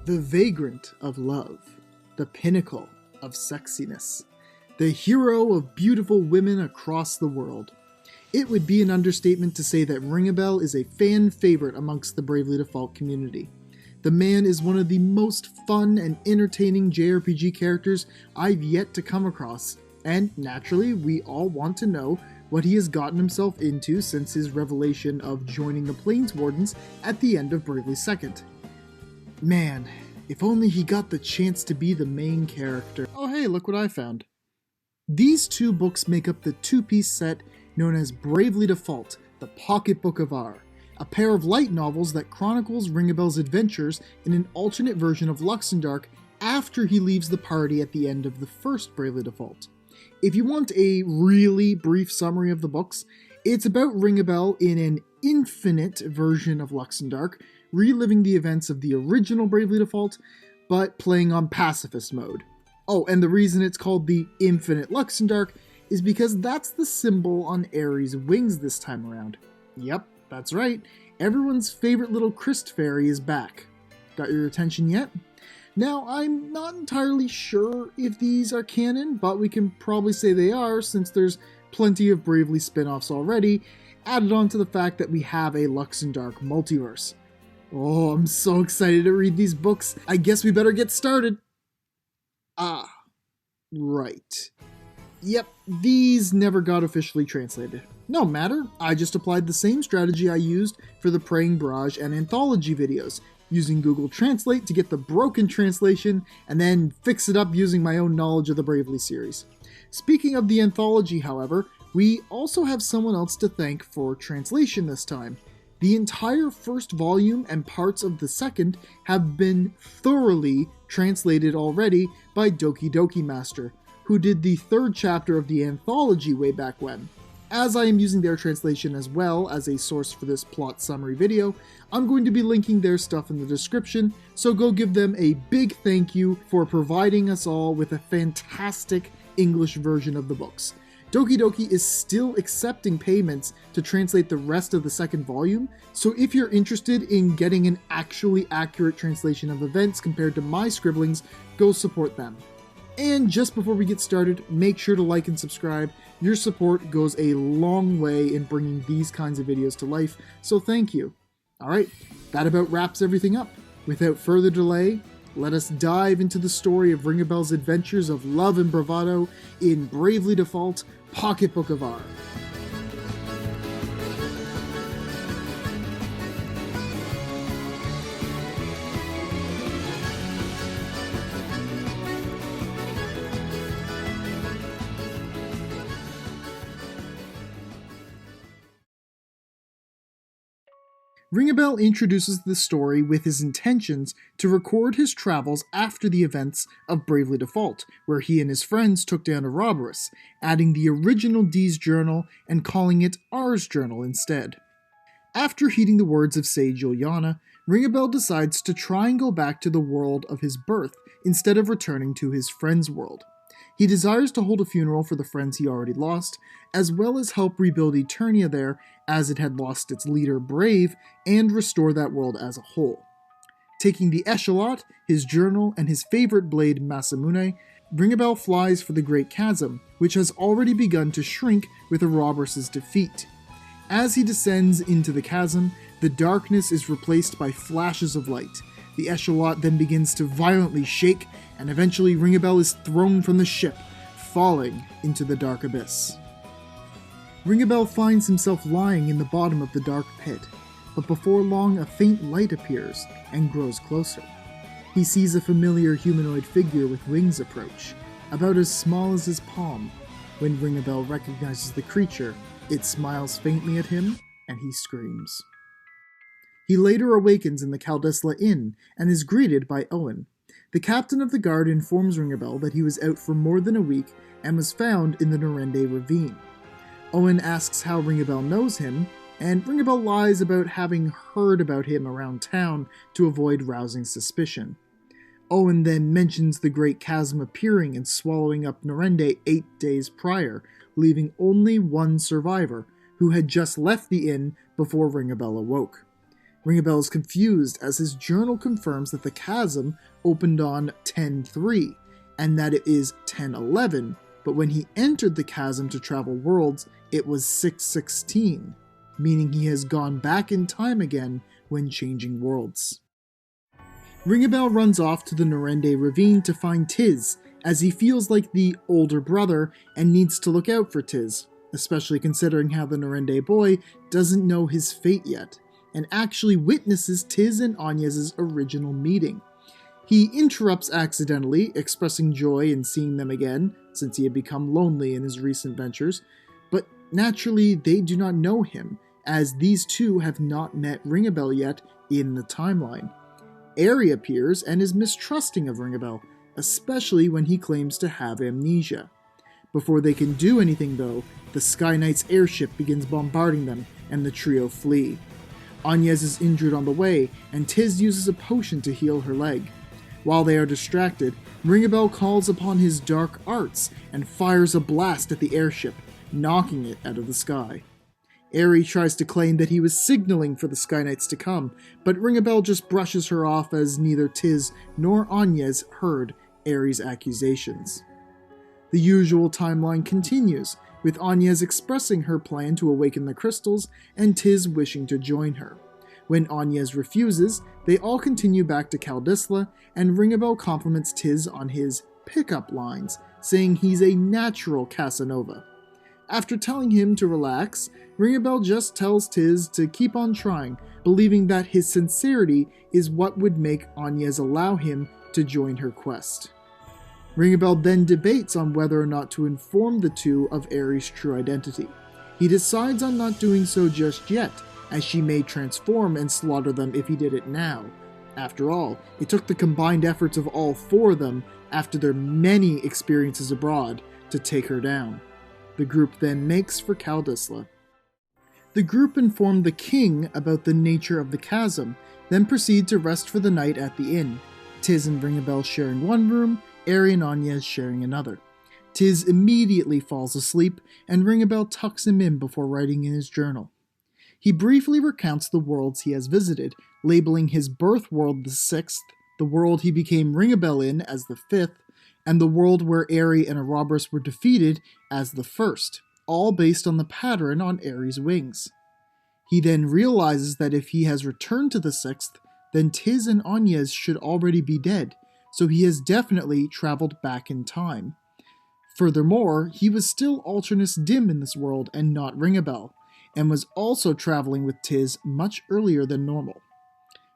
The vagrant of love, the pinnacle of sexiness, the hero of beautiful women across the world. It would be an understatement to say that Ringabel is a fan favorite amongst the Bravely Default community. The man is one of the most fun and entertaining JRPG characters I've yet to come across, and naturally we all want to know what he has gotten himself into since his revelation of joining the Plainswardens at the end of Bravely Second. Man, if only he got the chance to be the main character. Oh hey, look what I found. These two books make up the two-piece set known as Bravely Default, the Pocketbook of R, a pair of light novels that chronicles Ringabel's adventures in an alternate version of Luxendarc after he leaves the party at the end of the first Bravely Default. If you want a really brief summary of the books, it's about Ringabel in an infinite version of Luxendarc, reliving the events of the original Bravely Default, but playing on pacifist mode. Oh, and the reason it's called the Infinite Luxendarc is because that's the symbol on Airy's wings this time around. Yep, that's right, everyone's favorite little Christ fairy is back. Got your attention yet? Now, I'm not entirely sure if these are canon, but we can probably say they are since there's plenty of Bravely spin-offs already, added on to the fact that we have a Luxendarc multiverse. Oh, I'm so excited to read these books. I guess we better get started. Ah, right. Yep, these never got officially translated. No matter, I just applied the same strategy I used for the Praying Barrage and Anthology videos, using Google Translate to get the broken translation and then fix it up using my own knowledge of the Bravely series. Speaking of the Anthology, however, we also have someone else to thank for translation this time. The entire first volume and parts of the second have been thoroughly translated already by DokiDokiMaster, who did the third chapter of the Anthology way back when. As I am using their translation as well as a source for this plot summary video, I'm going to be linking their stuff in the description, so go give them a big thank you for providing us all with a fantastic English version of the books. DokiDoki is still accepting payments to translate the rest of the second volume, so if you're interested in getting an actually accurate translation of events compared to my scribblings, go support them. And just before we get started, make sure to like and subscribe. Your support goes a long way in bringing these kinds of videos to life, so thank you. Alright, that about wraps everything up. Without further delay, let us dive into the story of Ringabel's adventures of love and bravado in Bravely Default, Pocketbook of R. Ringabel introduces the story with his intentions to record his travels after the events of Bravely Default, where he and his friends took down a Ouroboros, adding the original D's journal and calling it R's journal instead. After heeding the words of Sage Juliana, Ringabel decides to try and go back to the world of his birth instead of returning to his friend's world. He desires to hold a funeral for the friends he already lost, as well as help rebuild Eternia there as it had lost its leader Brave, and restore that world as a whole. Taking the Echelot, his journal, and his favorite blade Masamune, Ringabel flies for the Great Chasm, which has already begun to shrink with Ouroboros' defeat. As he descends into the chasm, the darkness is replaced by flashes of light. The Echelot then begins to violently shake, and eventually Ringabel is thrown from the ship, falling into the dark abyss. Ringabel finds himself lying in the bottom of the dark pit, but before long a faint light appears and grows closer. He sees a familiar humanoid figure with wings approach, about as small as his palm. When Ringabel recognizes the creature, it smiles faintly at him, and he screams. He later awakens in the Caldesla Inn and is greeted by Owen. The captain of the guard informs Ringabel that he was out for more than a week and was found in the Norende ravine. Owen asks how Ringabel knows him, and Ringabel lies about having heard about him around town to avoid rousing suspicion. Owen then mentions the Great Chasm appearing and swallowing up Norende 8 days prior, leaving only one survivor, who had just left the inn before Ringabel awoke. Ringabel is confused as his journal confirms that the chasm opened on 10-3, and that it is 10-11, but when he entered the chasm to travel worlds, it was 6-16, meaning he has gone back in time again when changing worlds. Ringabel runs off to the Norende ravine to find Tiz, as he feels like the older brother and needs to look out for Tiz, especially considering how the Norende boy doesn't know his fate yet, and actually witnesses Tiz and Agnes's original meeting. He interrupts accidentally, expressing joy in seeing them again, since he had become lonely in his recent ventures, but naturally they do not know him, as these two have not met Ringabel yet in the timeline. Airy appears and is mistrusting of Ringabel, especially when he claims to have amnesia. Before they can do anything though, the Sky Knight's airship begins bombarding them, and the trio flee. Agnes is injured on the way, and Tiz uses a potion to heal her leg. While they are distracted, Ringabel calls upon his dark arts and fires a blast at the airship, knocking it out of the sky. Airy tries to claim that he was signaling for the Sky Knights to come, but Ringabel just brushes her off as neither Tiz nor Agnes heard Airy's accusations. The usual timeline continues, with Agnes expressing her plan to awaken the crystals and Tiz wishing to join her. When Agnes refuses, they all continue back to Caldisla, and Ringabel compliments Tiz on his pickup lines, saying he's a natural Casanova. After telling him to relax, Ringabel just tells Tiz to keep on trying, believing that his sincerity is what would make Agnes allow him to join her quest. Ringabel then debates on whether or not to inform the two of Airy's true identity. He decides on not doing so just yet, as she may transform and slaughter them if he did it now. After all, it took the combined efforts of all four of them, after their many experiences abroad, to take her down. The group then makes for Caldisla. The group inform the king about the nature of the chasm, then proceed to rest for the night at the inn, Tiz and Ringabel sharing one room, Airy and Agnes sharing another. Tiz immediately falls asleep, and Ringabel tucks him in before writing in his journal. He briefly recounts the worlds he has visited, labeling his birth world the 6th, the world he became Ringabel in as the 5th, and the world where Airy and Ouroboros were defeated as the 1st, all based on the pattern on Airy's wings. He then realizes that if he has returned to the 6th, then Tiz and Agnes should already be dead, so he has definitely traveled back in time. Furthermore, he was still Alternus Dim in this world and not Ringabel, and was also traveling with Tiz much earlier than normal.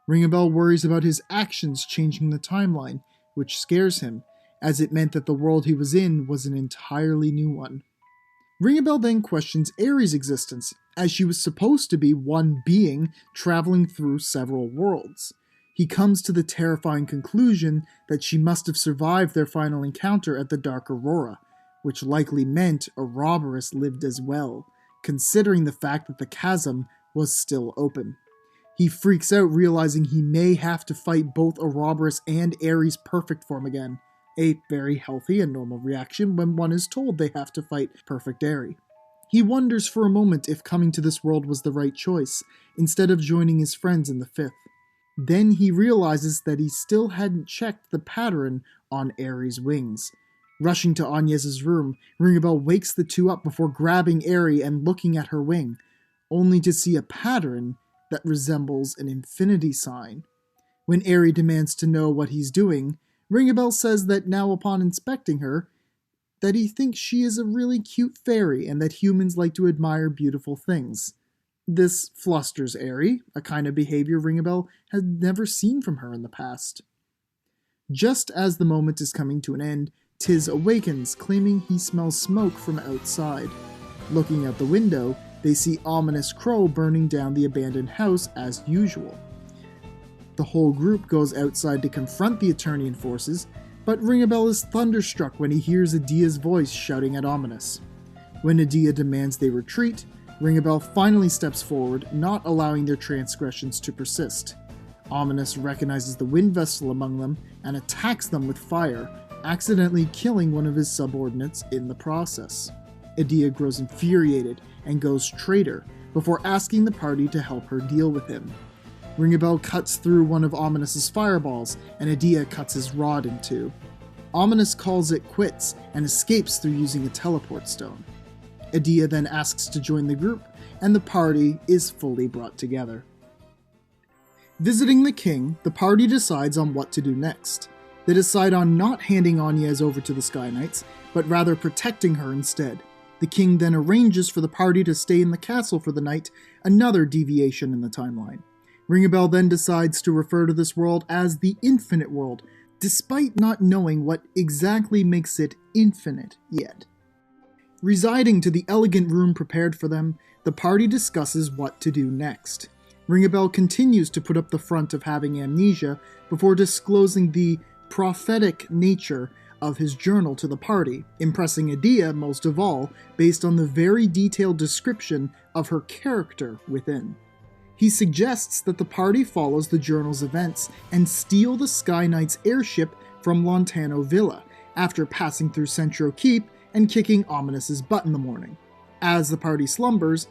Ringabel worries about his actions changing the timeline, which scares him, as it meant that the world he was in was an entirely new one. Ringabel then questions Airy's existence, as she was supposed to be one being traveling through several worlds. He comes to the terrifying conclusion that she must have survived their final encounter at the Dark Aurora, which likely meant Ouroboros lived as well, considering the fact that the chasm was still open. He freaks out, realizing he may have to fight both Ouroboros and Airy's perfect form again, a very healthy and normal reaction when one is told they have to fight perfect Airy. He wonders for a moment if coming to this world was the right choice, instead of joining his friends in the 5th. Then he realizes that he still hadn't checked the pattern on Airy's wings. Rushing to Agnes's room, Ringabel wakes the two up before grabbing Airy and looking at her wing, only to see a pattern that resembles an infinity sign. When Airy demands to know what he's doing, Ringabel says that now upon inspecting her, that he thinks she is a really cute fairy and that humans like to admire beautiful things. This flusters Airy, a kind of behavior Ringabel had never seen from her in the past. Just as the moment is coming to an end, Tiz awakens, claiming he smells smoke from outside. Looking out the window, they see ominous crow burning down the abandoned house as usual. The whole group goes outside to confront the Eternian forces, but Ringabel is thunderstruck when he hears Adia's voice shouting at Ominous. When Adia demands they retreat, Ringabel finally steps forward, not allowing their transgressions to persist. Ominous recognizes the wind vessel among them and attacks them with fire, accidentally killing one of his subordinates in the process. Adia grows infuriated and goes traitor, before asking the party to help her deal with him. Ringabel cuts through one of Ominous's fireballs, and Edea cuts his rod in two. Ominous calls it quits and escapes through using a teleport stone. Edea then asks to join the group, and the party is fully brought together. Visiting the king, the party decides on what to do next. They decide on not handing Agnès over to the Sky Knights, but rather protecting her instead. The king then arranges for the party to stay in the castle for the night, another deviation in the timeline. Ringabel then decides to refer to this world as the Infinite World, despite not knowing what exactly makes it infinite yet. Residing to the elegant room prepared for them, the party discusses what to do next. Ringabel continues to put up the front of having amnesia before disclosing the prophetic nature of his journal to the party, impressing Edea most of all based on the very detailed description of her character within. He suggests that the party follows the journal's events and steal the Sky Knight's airship from Lontano Villa, after passing through Centro Keep and kicking Ominous's butt in the morning. As the party slumbers,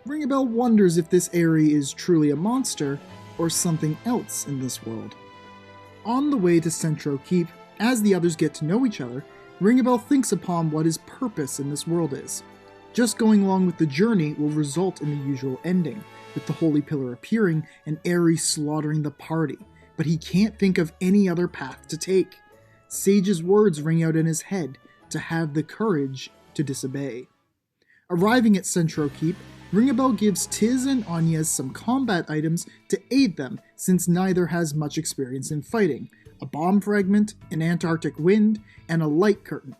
Ringabel wonders if this Airy is truly a monster or something else in this world. On the way to Centro Keep, as the others get to know each other, Ringabel thinks upon what his purpose in this world is. Just going along with the journey will result in the usual ending, with the Holy Pillar appearing and Airy slaughtering the party, but he can't think of any other path to take. Sage's words ring out in his head, to have the courage to disobey. Arriving at Centro Keep, Ringabel gives Tiz and Agnès some combat items to aid them, since neither has much experience in fighting: a bomb fragment, an Antarctic wind, and a light curtain.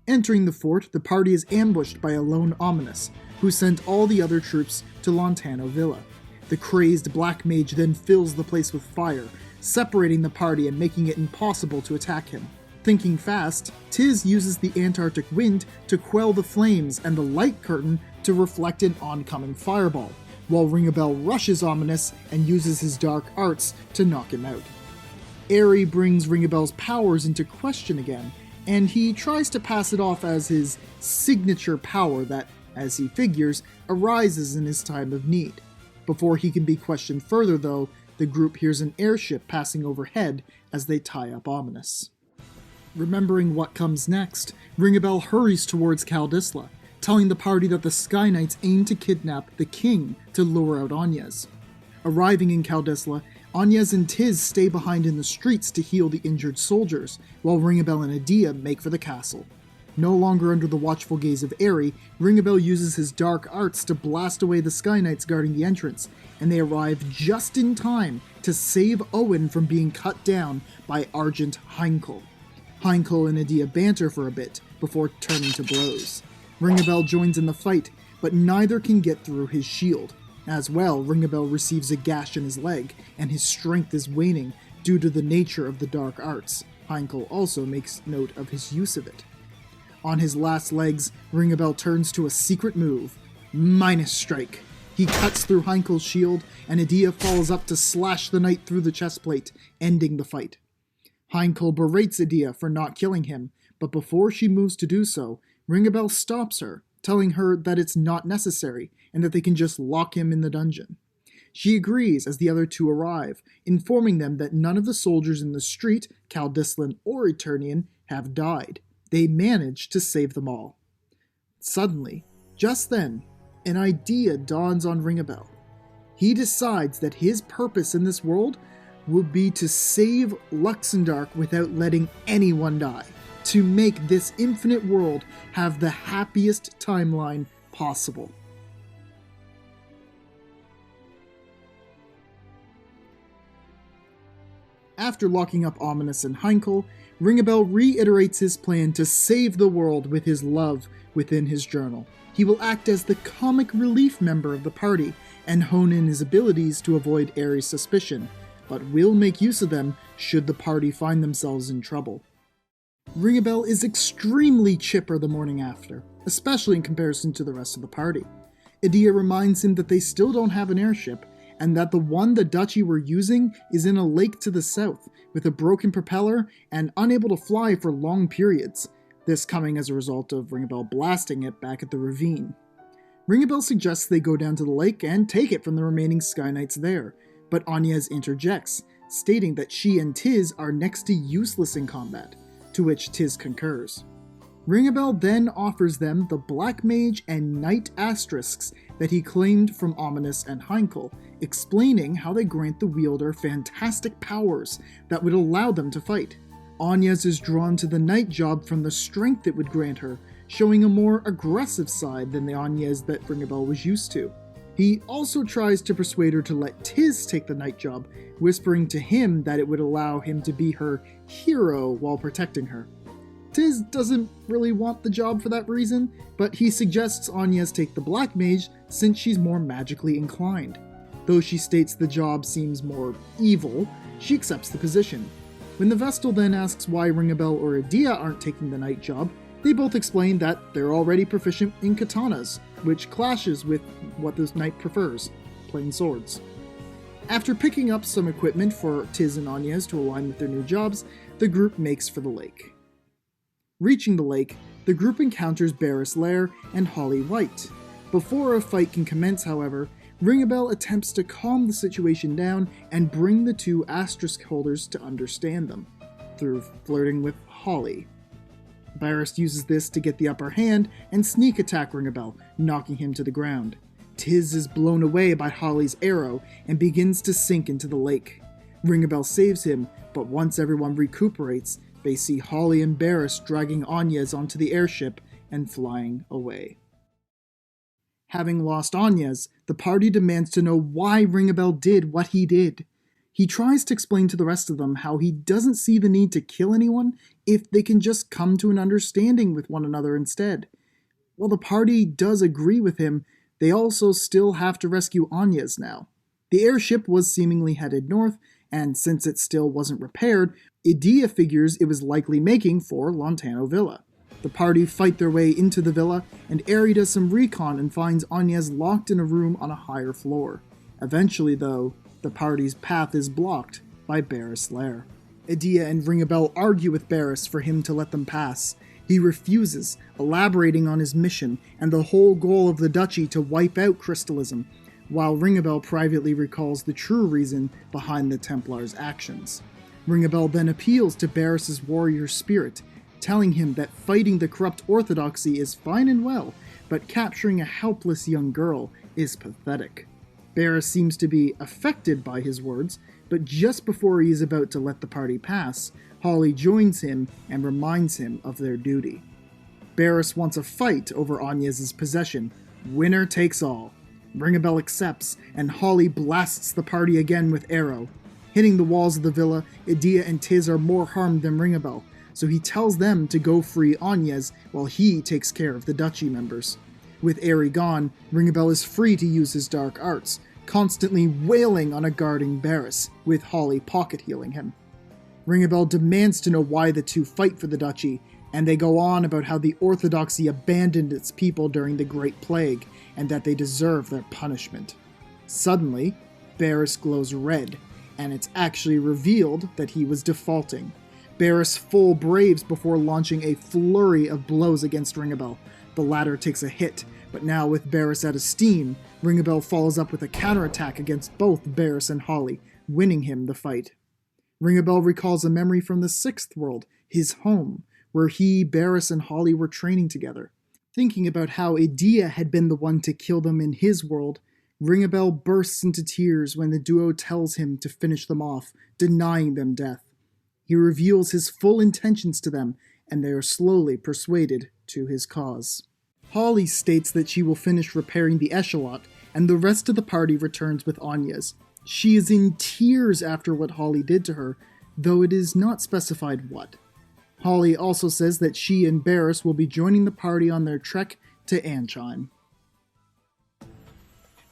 Entering the fort, the party is ambushed by a lone Ominous, who sent all the other troops to Lontano Villa. The crazed black mage then fills the place with fire, separating the party and making it impossible to attack him. Thinking fast, Tiz uses the Antarctic wind to quell the flames and the light curtain to reflect an oncoming fireball, while Ringabel rushes Ominous and uses his dark arts to knock him out. Airy brings Ringabel's powers into question again, and he tries to pass it off as his signature power that, as he figures, arises in his time of need. Before he can be questioned further though, the group hears an airship passing overhead as they tie up Ominous. Remembering what comes next, Ringabel hurries towards Caldisla, telling the party that the Sky Knights aim to kidnap the king to lure out Agnès. Arriving in Caldisla, Agnès and Tiz stay behind in the streets to heal the injured soldiers, while Ringabel and Edea make for the castle. No longer under the watchful gaze of Airy, Ringabel uses his dark arts to blast away the Sky Knights guarding the entrance, and they arrive just in time to save Owen from being cut down by Argent Heinkel. Heinkel and Edea banter for a bit, before turning to blows. Ringabel joins in the fight, but neither can get through his shield. As well, Ringabel receives a gash in his leg, and his strength is waning due to the nature of the dark arts. Heinkel also makes note of his use of it. On his last legs, Ringabel turns to a secret move, Minus Strike. He cuts through Heinkel's shield, and Edea falls up to slash the knight through the chestplate, ending the fight. Heinkel berates Edea for not killing him, but before she moves to do so, Ringabel stops her, telling her that it's not necessary, and that they can just lock him in the dungeon. She agrees as the other two arrive, informing them that none of the soldiers in the street, Caldislan or Eternian, have died. They managed to save them all. Suddenly, just then, an idea dawns on Ringabel. He decides that his purpose in this world would be to save Luxendarc without letting anyone die, to make this infinite world have the happiest timeline possible. After locking up Ominous and Heinkel, Ringabel reiterates his plan to save the world with his love within his journal. He will act as the comic relief member of the party and hone in his abilities to avoid Airy's suspicion, but will make use of them should the party find themselves in trouble. Ringabel is extremely chipper the morning after, especially in comparison to the rest of the party. Edea reminds him that they still don't have an airship, and that the one the Duchy were using is in a lake to the south, with a broken propeller and unable to fly for long periods, this coming as a result of Ringabel blasting it back at the ravine. Ringabel suggests they go down to the lake and take it from the remaining Sky Knights there, but Agnes interjects, stating that she and Tiz are next to useless in combat, to which Tiz concurs. Ringabel then offers them the Black Mage and Knight asterisks that he claimed from Ominous and Heinkel, explaining how they grant the wielder fantastic powers that would allow them to fight. Agnes is drawn to the Knight job from the strength it would grant her, showing a more aggressive side than the Agnes that Ringabel was used to. He also tries to persuade her to let Tiz take the Knight job, whispering to him that it would allow him to be her hero while protecting her. Tiz doesn't really want the job for that reason, but he suggests Agnes take the Black Mage since she's more magically inclined. Though she states the job seems more evil, she accepts the position. When the Vestal then asks why Ringabel or Edea aren't taking the Knight job, they both explain that they're already proficient in katanas, which clashes with what the Knight prefers, plain swords. After picking up some equipment for Tiz and Agnes to align with their new jobs, the group makes for the lake. Reaching the lake, the group encounters Barris Lair and Holly White. Before a fight can commence, however, Ringabel attempts to calm the situation down and bring the two asterisk holders to understand them, through flirting with Holly. Barris uses this to get the upper hand and sneak attack Ringabel, knocking him to the ground. Tiz is blown away by Holly's arrow and begins to sink into the lake. Ringabel saves him, but once everyone recuperates, they see Holly and Barris dragging Agnes onto the airship and flying away. Having lost Agnes, the party demands to know why Ringabel did what he did. He tries to explain to the rest of them how he doesn't see the need to kill anyone if they can just come to an understanding with one another instead. While the party does agree with him, they also still have to rescue Agnes now. The airship was seemingly headed north, and since it still wasn't repaired, Edea figures it was likely making for Lontano Villa. The party fight their way into the villa, and Airy does some recon and finds Agnes locked in a room on a higher floor. Eventually, though, the party's path is blocked by Barris Lair. Edea and Ringabel argue with Barris for him to let them pass. He refuses, elaborating on his mission and the whole goal of the duchy to wipe out crystalism, while Ringabel privately recalls the true reason behind the Templars' actions. Ringabel then appeals to Barris's warrior spirit, telling him that fighting the corrupt orthodoxy is fine and well, but capturing a helpless young girl is pathetic. Barris seems to be affected by his words, but just before he is about to let the party pass, Holly joins him and reminds him of their duty. Barris wants a fight over Agnes's possession. Winner takes all. Ringabel accepts, and Holly blasts the party again with arrow. Hitting the walls of the villa, Edea and Tiz are more harmed than Ringabel, so he tells them to go free Agnes while he takes care of the duchy members. With Airy gone, Ringabel is free to use his dark arts, constantly wailing on a guarding Barris, with Holly pocket healing him. Ringabel demands to know why the two fight for the duchy, and they go on about how the orthodoxy abandoned its people during the Great Plague, and that they deserve their punishment. Suddenly, Barris glows red, and it's actually revealed that he was defaulting. Barris full braves before launching a flurry of blows against Ringabel. The latter takes a hit, but now with Barris out of steam, Ringabel follows up with a counterattack against both Barris and Holly, winning him the fight. Ringabel recalls a memory from the Sixth World, his home, where he, Barris, and Holly were training together. Thinking about how Edea had been the one to kill them in his world, Ringabel bursts into tears when the duo tells him to finish them off, denying them death. He reveals his full intentions to them, and they are slowly persuaded to his cause. Holly states that she will finish repairing the echelot, and the rest of the party returns with Agnes. She is in tears after what Holly did to her, though it is not specified what. Holly also says that she and Barris will be joining the party on their trek to Ansheim.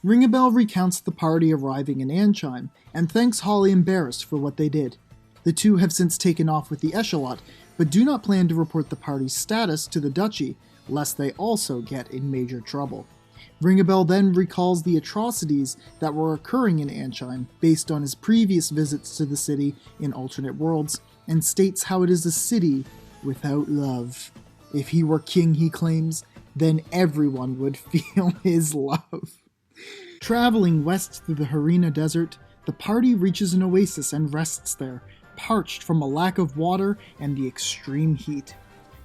Ringabel recounts the party arriving in Ansheim, and thanks Holly and Barris for what they did. The two have since taken off with the echelot, but do not plan to report the party's status to the duchy, lest they also get in major trouble. Ringabel then recalls the atrocities that were occurring in Ansheim based on his previous visits to the city in alternate worlds, and states how it is a city without love. If he were king, he claims, then everyone would feel his love. Traveling west through the Harina Desert, The party reaches an oasis and rests there, parched from a lack of water and the extreme heat.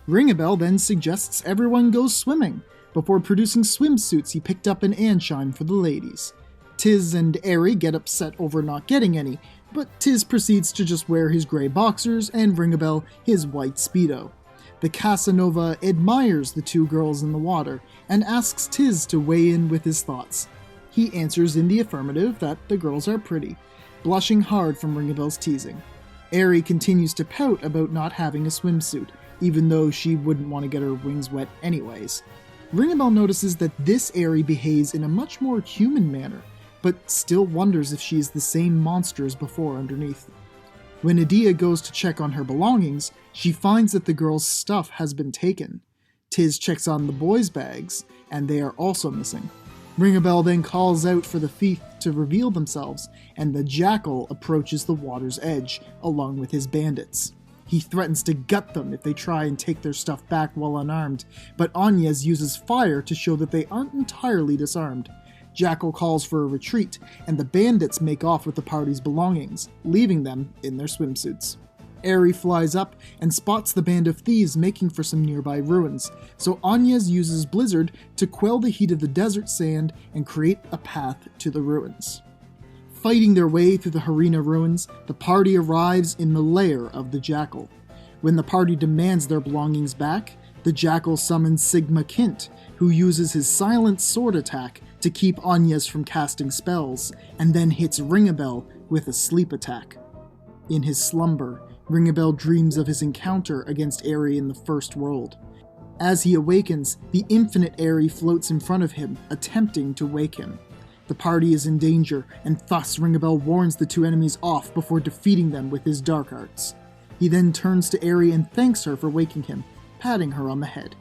Ringabel then suggests everyone goes swimming, before producing swimsuits he picked up in Ansheim for the ladies. Tiz and Airy get upset over not getting any, but Tiz proceeds to just wear his grey boxers and Ringabel his white speedo. The Casanova admires the two girls in the water and asks Tiz to weigh in with his thoughts. He answers in the affirmative that the girls are pretty, blushing hard from Ringabel's teasing. Airy continues to pout about not having a swimsuit, even though she wouldn't want to get her wings wet anyways. Ringabel notices that this Airy behaves in a much more human manner, but still wonders if she is the same monster as before underneath. When Adia goes to check on her belongings, she finds that the girl's stuff has been taken. Tiz checks on the boys' bags, and they are also missing. Ringabel then calls out for the thief to reveal themselves, and the jackal approaches the water's edge, along with his bandits. He threatens to gut them if they try and take their stuff back while unarmed, but Agnes uses fire to show that they aren't entirely disarmed. Jackal calls for a retreat, and the bandits make off with the party's belongings, leaving them in their swimsuits. Airy flies up and spots the band of thieves making for some nearby ruins, so Agnes uses Blizzard to quell the heat of the desert sand and create a path to the ruins. Fighting their way through the Harina ruins, the party arrives in the lair of the Jackal. When the party demands their belongings back, the Jackal summons Sigma Kint, who uses his silent sword attack to keep Agnes from casting spells, and then hits Ringabel with a sleep attack. In his slumber, Ringabel dreams of his encounter against Airy in the First World. As he awakens, the infinite Airy floats in front of him, attempting to wake him. The party is in danger, and thus Ringabel warns the two enemies off before defeating them with his dark arts. He then turns to Airy and thanks her for waking him, patting her on the head.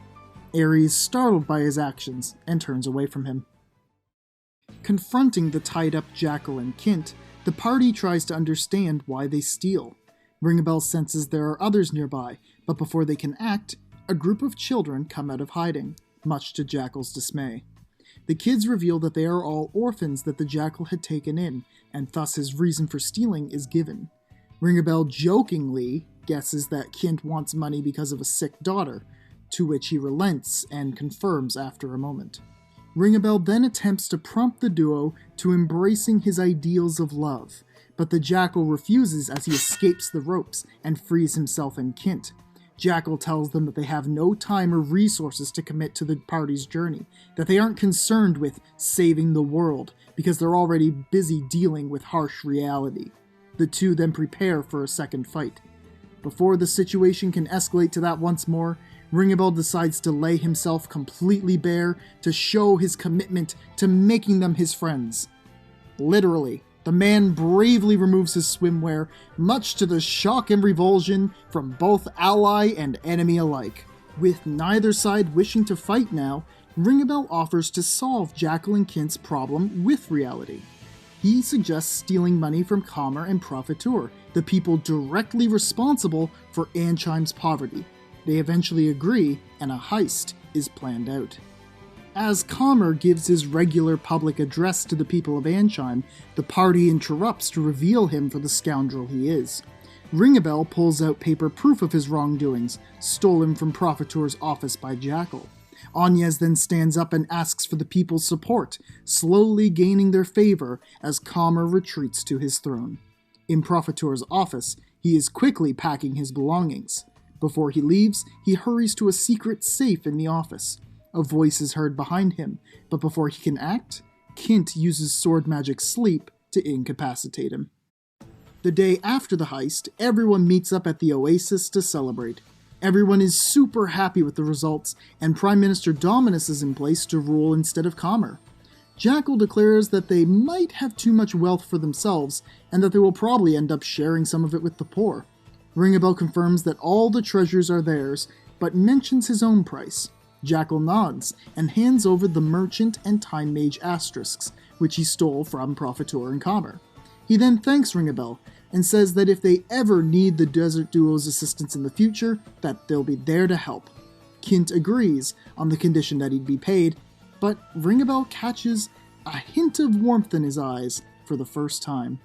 Airy is startled by his actions and turns away from him. Confronting the tied-up Jackal and Kint, the party tries to understand why they steal. Ringabel senses there are others nearby, but before they can act, a group of children come out of hiding, much to Jackal's dismay. The kids reveal that they are all orphans that the Jackal had taken in, and thus his reason for stealing is given. Ringabel jokingly guesses that Kint wants money because of a sick daughter, to which he relents and confirms after a moment. Ringabel then attempts to prompt the duo to embracing his ideals of love, but the Jackal refuses as he escapes the ropes and frees himself and Kint. Jackal tells them that they have no time or resources to commit to the party's journey, that they aren't concerned with saving the world, because they're already busy dealing with harsh reality. The two then prepare for a second fight. Before the situation can escalate to that once more, Ringabel decides to lay himself completely bare to show his commitment to making them his friends. Literally, the man bravely removes his swimwear, much to the shock and revulsion from both ally and enemy alike. With neither side wishing to fight now, Ringabel offers to solve Jackal and Kint's problem with reality. He suggests stealing money from Kammer and Profiteur, the people directly responsible for Ansheim's poverty. They eventually agree, and a heist is planned out. As Kammer gives his regular public address to the people of Ansheim, the party interrupts to reveal him for the scoundrel he is. Ringabel pulls out paper proof of his wrongdoings, stolen from Profiteur's office by Jackal. Agnes then stands up and asks for the people's support, slowly gaining their favor as Kammer retreats to his throne. In Profiteur's office, he is quickly packing his belongings. Before he leaves, he hurries to a secret safe in the office. A voice is heard behind him, but before he can act, Kint uses sword magic sleep to incapacitate him. The day after the heist, everyone meets up at the Oasis to celebrate. Everyone is super happy with the results, and Prime Minister Dominus is in place to rule instead of Kammer. Jackal declares that they might have too much wealth for themselves, and that they will probably end up sharing some of it with the poor. Ringabel confirms that all the treasures are theirs, but mentions his own price. Jackal nods, and hands over the Merchant and Time Mage asterisks, which he stole from Profiteur and Kammer. He then thanks Ringabel, and says that if they ever need the Desert Duo's assistance in the future, that they'll be there to help. Kint agrees, on the condition that he'd be paid, but Ringabel catches a hint of warmth in his eyes for the first time.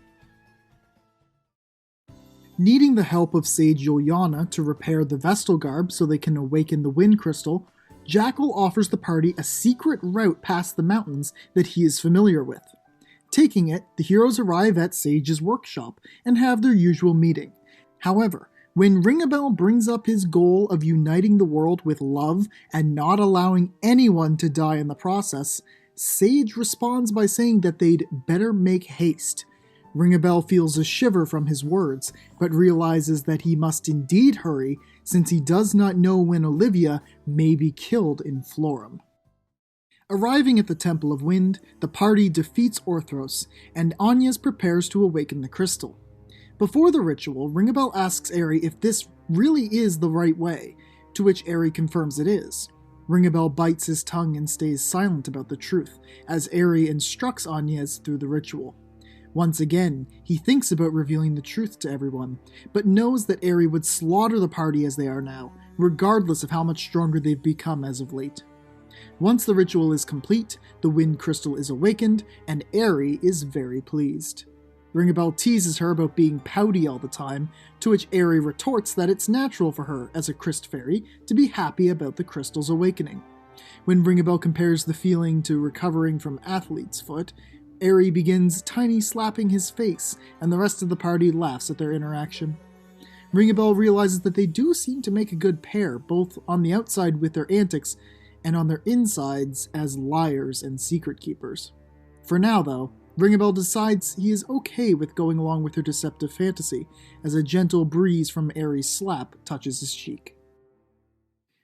Needing the help of Sage Juliana to repair the Vestal Garb so they can awaken the Wind Crystal, Jackal offers the party a secret route past the mountains that he is familiar with. Taking it, the heroes arrive at Sage's workshop and have their usual meeting. However, when Ringabel brings up his goal of uniting the world with love and not allowing anyone to die in the process, Sage responds by saying that they'd better make haste. Ringabel feels a shiver from his words, but realizes that he must indeed hurry since he does not know when Olivia may be killed in Florem. Arriving at the Temple of Wind, the party defeats Orthros, and Agnes prepares to awaken the crystal. Before the ritual, Ringabel asks Airy if this really is the right way, to which Airy confirms it is. Ringabel bites his tongue and stays silent about the truth, as Airy instructs Agnes through the ritual. Once again, he thinks about revealing the truth to everyone, but knows that Airy would slaughter the party as they are now, regardless of how much stronger they've become as of late. Once the ritual is complete, the Wind Crystal is awakened, and Airy is very pleased. Ringabel teases her about being pouty all the time, to which Airy retorts that it's natural for her, as a Crystal Fairy, to be happy about the crystal's awakening. When Ringabel compares the feeling to recovering from Athlete's Foot, Airy begins tiny slapping his face, and the rest of the party laughs at their interaction. Ringabel realizes that they do seem to make a good pair, both on the outside with their antics, and on their insides as liars and secret keepers. For now, though, Ringabel decides he is okay with going along with her deceptive fantasy, as a gentle breeze from Airy's slap touches his cheek.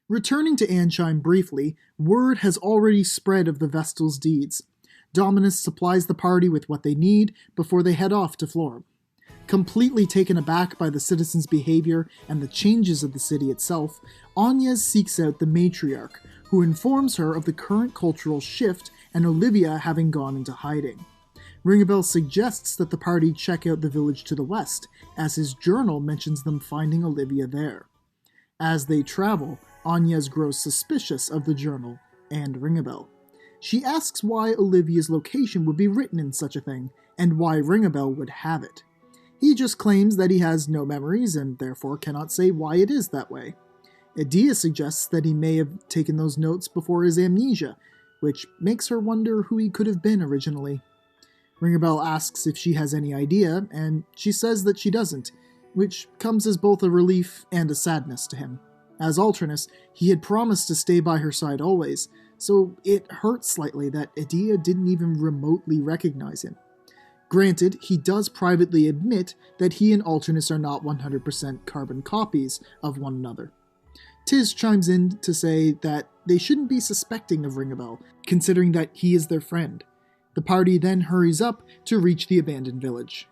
Returning to Ansheim briefly, word has already spread of the Vestal's deeds. Dominus supplies the party with what they need before they head off to Florem. Completely taken aback by the citizens' behavior and the changes of the city itself, Agnes seeks out the matriarch, who informs her of the current cultural shift and Olivia having gone into hiding. Ringabel suggests that the party check out the village to the west, as his journal mentions them finding Olivia there. As they travel, Agnes grows suspicious of the journal and Ringabel. She asks why Olivia's location would be written in such a thing, and why Ringabel would have it. He just claims that he has no memories and therefore cannot say why it is that way. Edea suggests that he may have taken those notes before his amnesia, which makes her wonder who he could have been originally. Ringabel asks if she has any idea, and she says that she doesn't, which comes as both a relief and a sadness to him. As Alternus, he had promised to stay by her side always, so it hurts slightly that Edea didn't even remotely recognize him. Granted, he does privately admit that he and Alternus are not 100% carbon copies of one another. Tiz chimes in to say that they shouldn't be suspecting of Ringabel, considering that he is their friend. The party then hurries up to reach the abandoned village.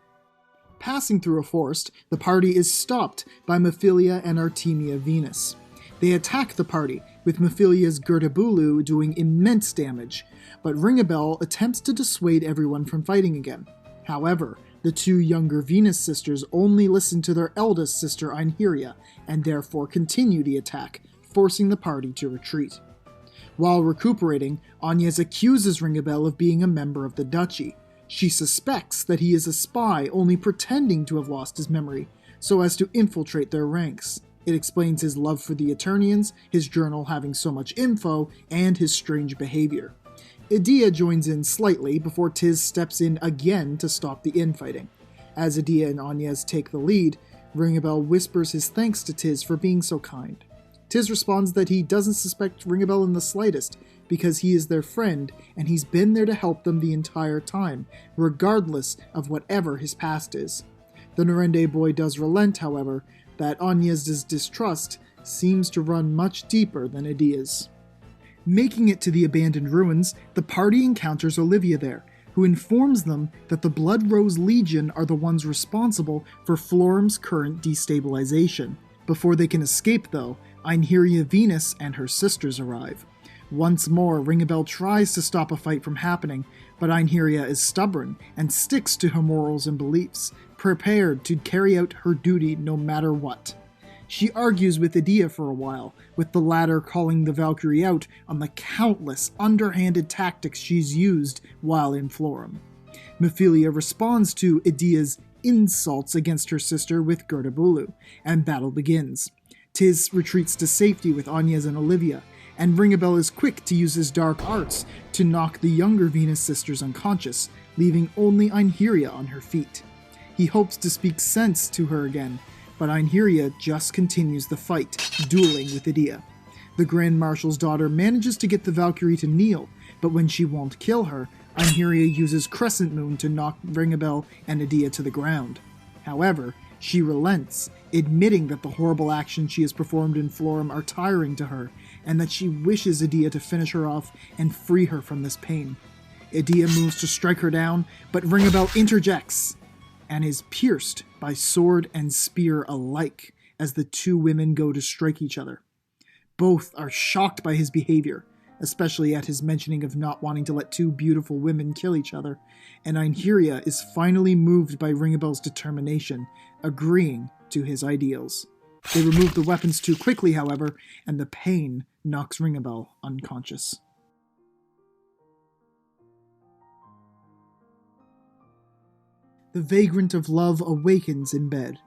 Passing through a forest, the party is stopped by Mephilia and Artemia Venus. They attack the party, with Mephilia's Gertabulu doing immense damage, but Ringabel attempts to dissuade everyone from fighting again. However, the two younger Venus sisters only listen to their eldest sister Einheria, and therefore continue the attack, forcing the party to retreat. While recuperating, Agnes accuses Ringabel of being a member of the Duchy. She suspects that he is a spy only pretending to have lost his memory, so as to infiltrate their ranks. It explains his love for the Eternians, his journal having so much info, and his strange behavior. Edea joins in slightly before Tiz steps in again to stop the infighting. As Edea and Agnes take the lead, Ringabel whispers his thanks to Tiz for being so kind. Tiz responds that he doesn't suspect Ringabel in the slightest, because he is their friend, and he's been there to help them the entire time, regardless of whatever his past is. The Norende boy does relent, however, that Agnes' distrust seems to run much deeper than Edea's. Making it to the abandoned ruins, the party encounters Olivia there, who informs them that the Blood Rose Legion are the ones responsible for Florem's current destabilization. Before they can escape, though, Einheria Venus and her sisters arrive. Once more, Ringabel tries to stop a fight from happening, but Einheria is stubborn and sticks to her morals and beliefs, prepared to carry out her duty no matter what. She argues with Edea for a while, with the latter calling the Valkyrie out on the countless underhanded tactics she's used while in Florem. Mephilia responds to Edea's insults against her sister with Gertabulu, and battle begins. Tiz retreats to safety with Agnes and Olivia, and Ringabel is quick to use his dark arts to knock the younger Venus sisters unconscious, leaving only Einherja on her feet. He hopes to speak sense to her again, but Einherja just continues the fight, dueling with Edea. The Grand Marshal's daughter manages to get the Valkyrie to kneel, but when she won't kill her, Einherja uses Crescent Moon to knock Ringabel and Edea to the ground. However, she relents, admitting that the horrible actions she has performed in Florem are tiring to her, and that she wishes Edea to finish her off and free her from this pain. Edea moves to strike her down, but Ringabel interjects, and is pierced by sword and spear alike as the two women go to strike each other. Both are shocked by his behavior, especially at his mentioning of not wanting to let two beautiful women kill each other, and Einherja is finally moved by Ringabel's determination, agreeing to his ideals. They remove the weapons too quickly, however, and the pain knocks Ringabel unconscious. The vagrant of love awakens in bed.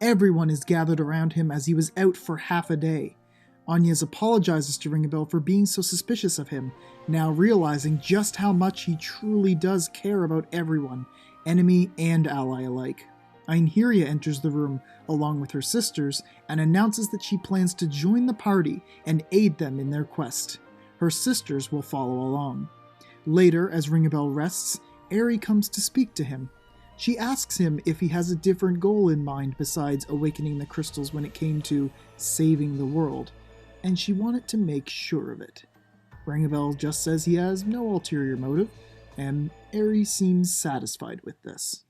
Everyone is gathered around him as he was out for half a day. Agnes apologizes to Ringabel for being so suspicious of him, now realizing just how much he truly does care about everyone, enemy and ally alike. Einherja enters the room along with her sisters and announces that she plans to join the party and aid them in their quest. Her sisters will follow along. Later, as Ringabel rests, Airy comes to speak to him. She asks him if he has a different goal in mind besides awakening the crystals when it came to saving the world, and she wanted to make sure of it. Ringabel just says he has no ulterior motive, and Airy seems satisfied with this.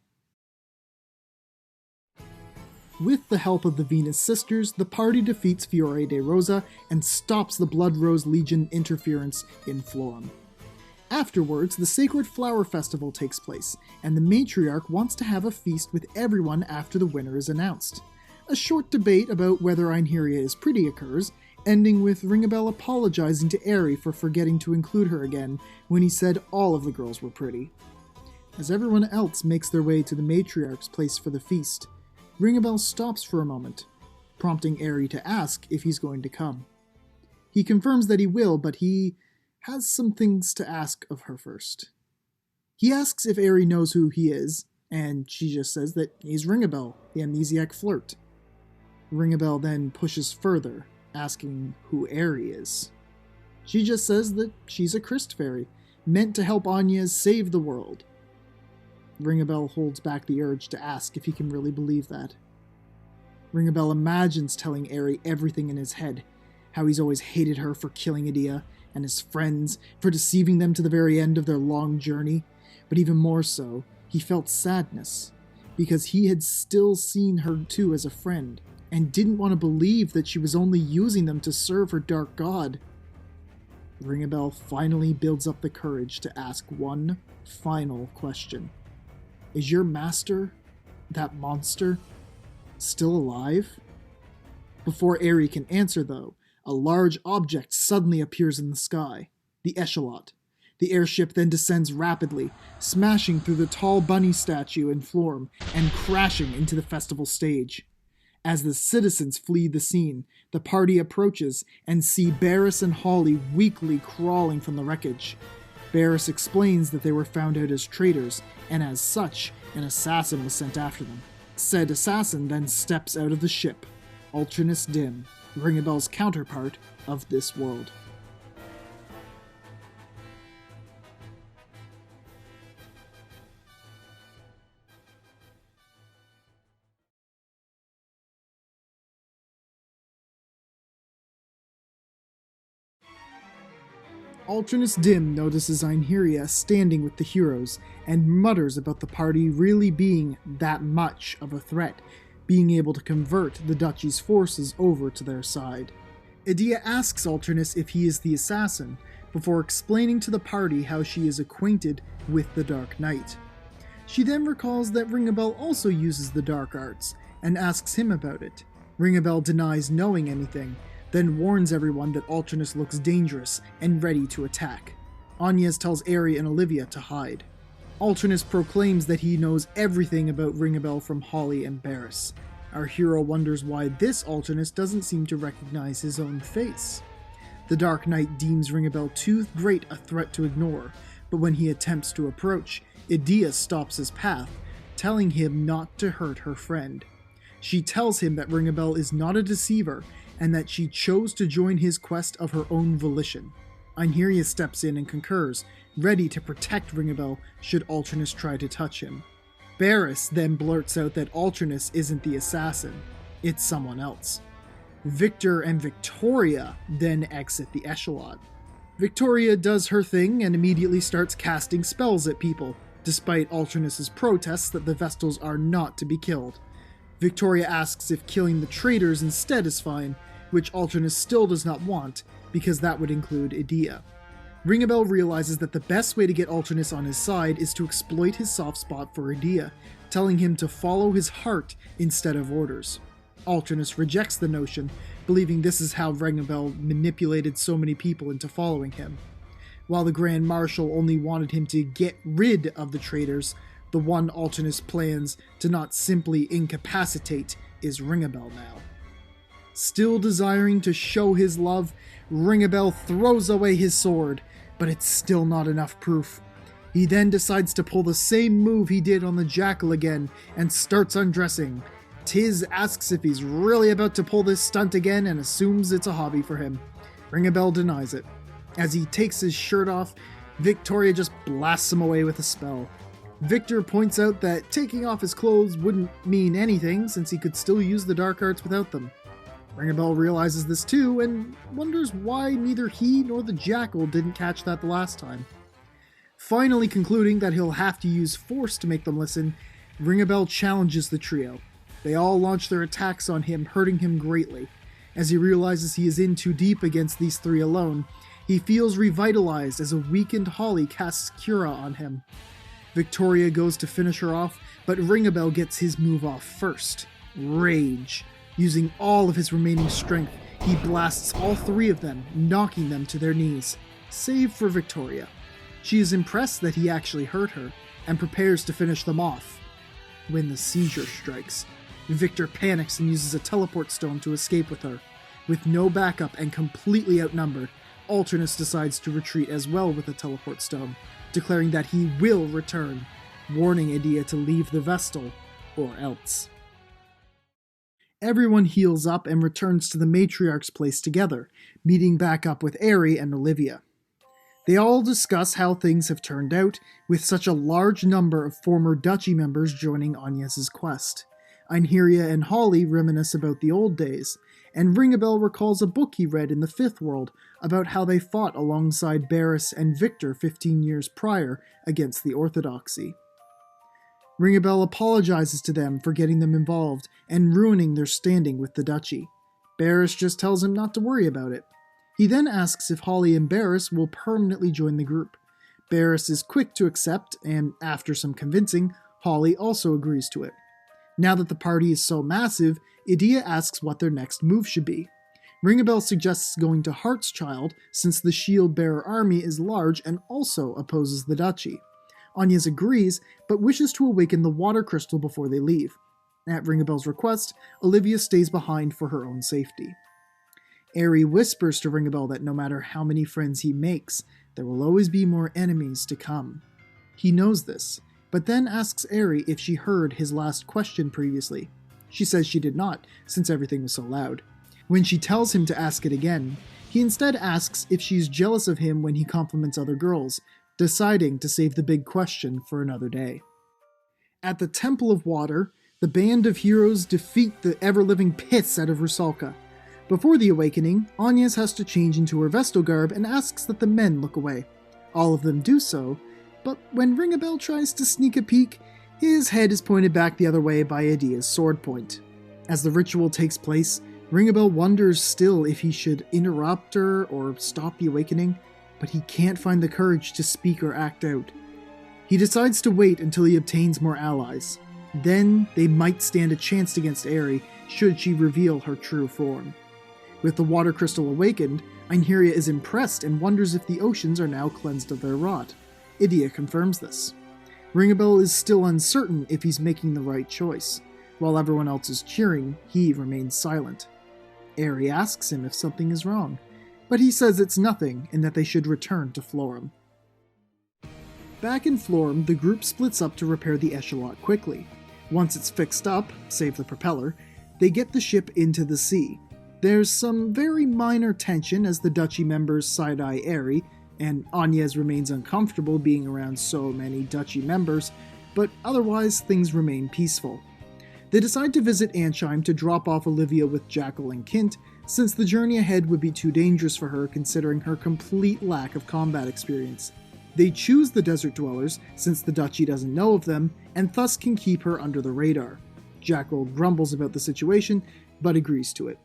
With the help of the Venus sisters, the party defeats Fiore de Rosa and stops the Blood Rose Legion interference in Florem. Afterwards, the Sacred Flower Festival takes place, and the matriarch wants to have a feast with everyone after the winner is announced. A short debate about whether Einherja is pretty occurs, ending with Ringabel apologizing to Airy for forgetting to include her again when he said all of the girls were pretty. As everyone else makes their way to the matriarch's place for the feast, Ringabel stops for a moment, prompting Airy to ask if he's going to come. He confirms that he will, but he has some things to ask of her first. He asks if Airy knows who he is, and she just says that he's Ringabel, the amnesiac flirt. Ringabel then pushes further, asking who Airy is. She just says that she's a Christ fairy, meant to help Agnes save the world. Ringabel holds back the urge to ask if he can really believe that. Ringabel imagines telling Airy everything in his head, how he's always hated her for killing Edea, and his friends for deceiving them to the very end of their long journey, but even more so, he felt sadness, because he had still seen her too as a friend, and didn't want to believe that she was only using them to serve her dark god. Ringabel finally builds up the courage to ask one final question. Is your master, that monster, still alive? Before Airy can answer, though, a large object suddenly appears in the sky, the echelot. The airship then descends rapidly, smashing through the tall bunny statue in Florem and crashing into the festival stage. As the citizens flee the scene, the party approaches and see Barris and Holly weakly crawling from the wreckage. Barris explains that they were found out as traitors, and as such, an assassin was sent after them. Said assassin then steps out of the ship, Ultranus Dim, Ringabel's counterpart of this world. Ultranus Dim notices Einherja standing with the heroes and mutters about the party really being that much of a threat, being able to convert the duchy's forces over to their side. Edea asks Ultranus if he is the assassin, before explaining to the party how she is acquainted with the Dark Knight. She then recalls that Ringabel also uses the dark arts, and asks him about it. Ringabel denies knowing anything, then warns everyone that Ultranus looks dangerous and ready to attack. Agnes tells Airy and Olivia to hide. Alternus proclaims that he knows everything about Ringabel from Holly and Barris. Our hero wonders why this Alternus doesn't seem to recognize his own face. The Dark Knight deems Ringabel too great a threat to ignore, but when he attempts to approach, Edea stops his path, telling him not to hurt her friend. She tells him that Ringabel is not a deceiver, and that she chose to join his quest of her own volition. Airy steps in and concurs, ready to protect Ringabel should Alternus try to touch him. Barris then blurts out that Alternus isn't the assassin, it's someone else. Victor and Victoria then exit the echelon. Victoria does her thing and immediately starts casting spells at people, despite Alternus's protests that the Vestals are not to be killed. Victoria asks if killing the traitors instead is fine, which Alternus still does not want, because that would include Edea. Ringabel realizes that the best way to get Alternus on his side is to exploit his soft spot for Edea, telling him to follow his heart instead of orders. Alternus rejects the notion, believing this is how Ringabel manipulated so many people into following him. While the Grand Marshal only wanted him to get rid of the traitors, the one Alternus plans to not simply incapacitate is Ringabel now. Still desiring to show his love, Ringabel throws away his sword, but it's still not enough proof. He then decides to pull the same move he did on the Jackal again, and starts undressing. Tiz asks if he's really about to pull this stunt again and assumes it's a hobby for him. Ringabel denies it. As he takes his shirt off, Victoria just blasts him away with a spell. Victor points out that taking off his clothes wouldn't mean anything since he could still use the dark arts without them. Ringabel realizes this too and wonders why neither he nor the Jackal didn't catch that the last time. Finally concluding that he'll have to use force to make them listen, Ringabel challenges the trio. They all launch their attacks on him, hurting him greatly. As he realizes he is in too deep against these three alone, he feels revitalized as a weakened Holly casts Cura on him. Victoria goes to finish her off, but Ringabel gets his move off first. Rage. Using all of his remaining strength, he blasts all three of them, knocking them to their knees. Save for Victoria. She is impressed that he actually hurt her, and prepares to finish them off. When the seizure strikes, Victor panics and uses a teleport stone to escape with her. With no backup and completely outnumbered, Alternus decides to retreat as well with a teleport stone, declaring that he will return, warning Edea to leave the Vestal, or else. Everyone heals up and returns to the Matriarch's place together, meeting back up with Airy and Olivia. They all discuss how things have turned out, with such a large number of former Duchy members joining Agnes's quest. Einherja and Holly reminisce about the old days, and Ringabel recalls a book he read in the Fifth World about how they fought alongside Barris and Victor 15 years prior against the Orthodoxy. Ringabel apologizes to them for getting them involved and ruining their standing with the Duchy. Barris just tells him not to worry about it. He then asks if Holly and Barris will permanently join the group. Barris is quick to accept, and after some convincing, Holly also agrees to it. Now that the party is so massive, Edea asks what their next move should be. Ringabel suggests going to Heartschild, since the shield-bearer army is large and also opposes the Duchy. Agnes agrees, but wishes to awaken the water crystal before they leave. At Ringabel's request, Olivia stays behind for her own safety. Airy whispers to Ringabel that no matter how many friends he makes, there will always be more enemies to come. He knows this, but then asks Airy if she heard his last question previously. She says she did not, since everything was so loud. When she tells him to ask it again, he instead asks if she's jealous of him when he compliments other girls, deciding to save the big question for another day. At the Temple of Water, the band of heroes defeat the ever-living piss out of Rusalka. Before the awakening, Agnes has to change into her Vestal garb and asks that the men look away. All of them do so, but when Ringabel tries to sneak a peek, his head is pointed back the other way by Edea's sword point. As the ritual takes place, Ringabel wonders still if he should interrupt her or stop the awakening, but he can't find the courage to speak or act out. He decides to wait until he obtains more allies. Then they might stand a chance against Airy should she reveal her true form. With the water crystal awakened, Einherja is impressed and wonders if the oceans are now cleansed of their rot. Edea confirms this. Ringabel is still uncertain if he's making the right choice. While everyone else is cheering, he remains silent. Airy asks him if something is wrong, but he says it's nothing and that they should return to Florem. Back in Florem, the group splits up to repair the echelot quickly. Once it's fixed up, save the propeller, they get the ship into the sea. There's some very minor tension as the Duchy members side-eye Airy, and Agnes remains uncomfortable being around so many Duchy members, but otherwise things remain peaceful. They decide to visit Ansheim to drop off Olivia with Jackal and Kint, since the journey ahead would be too dangerous for her considering her complete lack of combat experience. They choose the Desert Dwellers, since the Duchy doesn't know of them, and thus can keep her under the radar. Jackal grumbles about the situation, but agrees to it.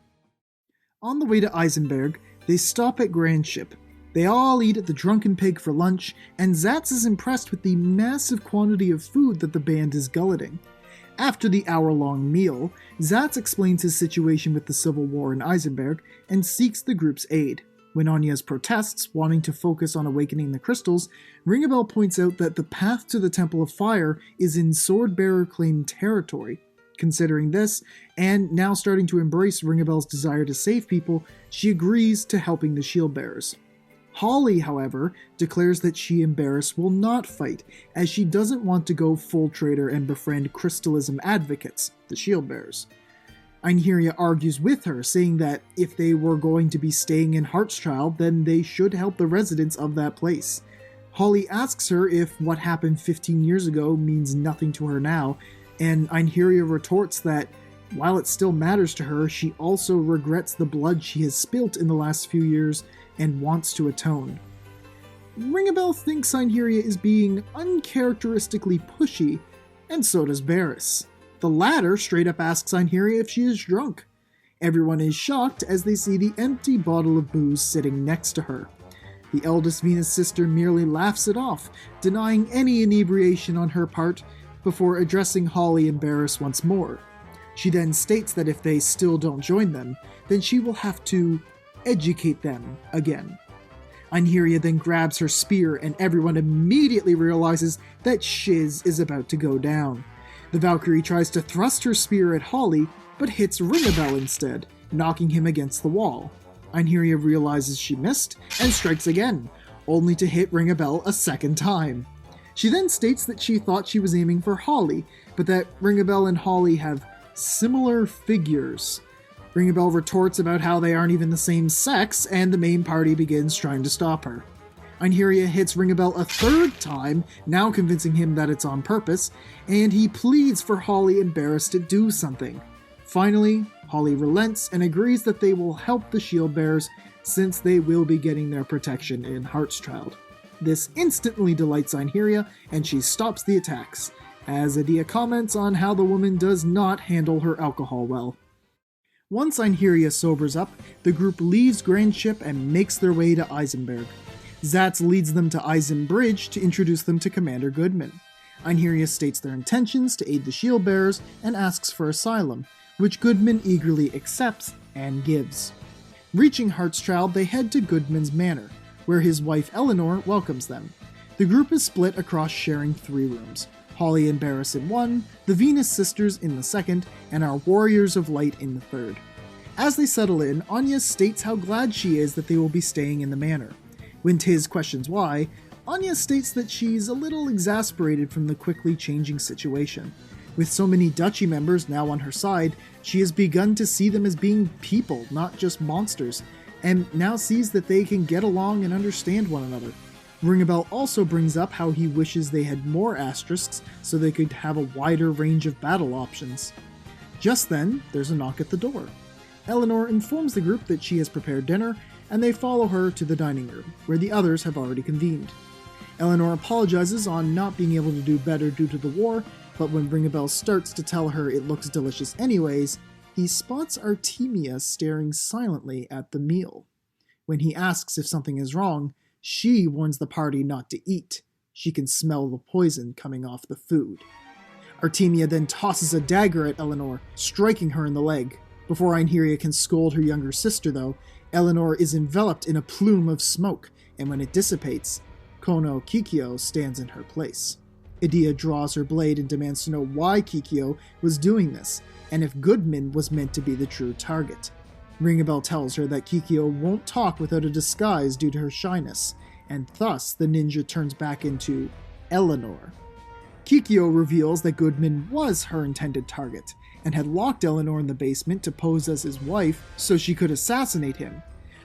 On the way to Eisenberg, they stop at Grand Ship. They all eat at the Drunken Pig for lunch, and Zatz is impressed with the massive quantity of food that the band is gulleting. After the hour-long meal, Zatz explains his situation with the Civil War in Eisenberg and seeks the group's aid. When Agnes protests, wanting to focus on awakening the crystals, Ringabel points out that the path to the Temple of Fire is in Swordbearer-claimed territory. Considering this, and now starting to embrace Ringabel's desire to save people, she agrees to helping the Shieldbearers. Holly, however, declares that she and Barris will not fight, as she doesn't want to go full traitor and befriend Crystalism advocates, the Shieldbearers. Einherja argues with her, saying that if they were going to be staying in Heartschild, then they should help the residents of that place. Holly asks her if what happened 15 years ago means nothing to her now, and Einherja retorts that, while it still matters to her, she also regrets the blood she has spilt in the last few years and wants to atone. Ringabel thinks Einherja is being uncharacteristically pushy, and so does Barris. The latter straight up asks Einherja if she is drunk. Everyone is shocked as they see the empty bottle of booze sitting next to her. The eldest Venus sister merely laughs it off, denying any inebriation on her part, before addressing Holly and Barris once more. She then states that if they still don't join them, then she will have to educate them again. Einherja then grabs her spear and everyone immediately realizes that shiz is about to go down. The Valkyrie tries to thrust her spear at Holly, but hits Ringabel instead, knocking him against the wall. Einherja realizes she missed and strikes again, only to hit Ringabel a second time. She then states that she thought she was aiming for Holly, but that Ringabel and Holly have similar figures. Ringabel retorts about how they aren't even the same sex, and the main party begins trying to stop her. Einherja hits Ringabel a third time, now convincing him that it's on purpose, and he pleads for Holly and Barris to do something. Finally, Holly relents and agrees that they will help the Shieldbearers, since they will be getting their protection in Heartschild. This instantly delights Einherja, and she stops the attacks, as Adia comments on how the woman does not handle her alcohol well. Once Einherja sobers up, the group leaves Grand Ship and makes their way to Eisenberg. Zatz leads them to Eisen Bridge to introduce them to Commander Goodman. Einherja states their intentions to aid the Shieldbearers and asks for asylum, which Goodman eagerly accepts and gives. Reaching Heartschild, they head to Goodman's manor, where his wife Eleanor welcomes them. The group is split across sharing 3 rooms, Holly and Barris in one, the Venus sisters in the second, and our Warriors of Light in the third. As they settle in, Anya states how glad she is that they will be staying in the manor. When Tiz questions why, Anya states that she's a little exasperated from the quickly changing situation. With so many Duchy members now on her side, she has begun to see them as being people, not just monsters, and now sees that they can get along and understand one another. Ringabel also brings up how he wishes they had more asterisks so they could have a wider range of battle options. Just then, there's a knock at the door. Eleanor informs the group that she has prepared dinner, and they follow her to the dining room, where the others have already convened. Eleanor apologizes on not being able to do better due to the war, but when Ringabel starts to tell her it looks delicious anyways, he spots Artemia staring silently at the meal. When he asks if something is wrong, she warns the party not to eat. She can smell the poison coming off the food. Artemia then tosses a dagger at Eleanor, striking her in the leg. Before Einherja can scold her younger sister, though, Eleanor is enveloped in a plume of smoke, and when it dissipates, Kono Kikyo stands in her place. Edea draws her blade and demands to know why Kikyo was doing this, and if Goodman was meant to be the true target. Ringabel tells her that Kikyo won't talk without a disguise due to her shyness, and thus the ninja turns back into Eleanor. Kikyo reveals that Goodman was her intended target, and had locked Eleanor in the basement to pose as his wife so she could assassinate him.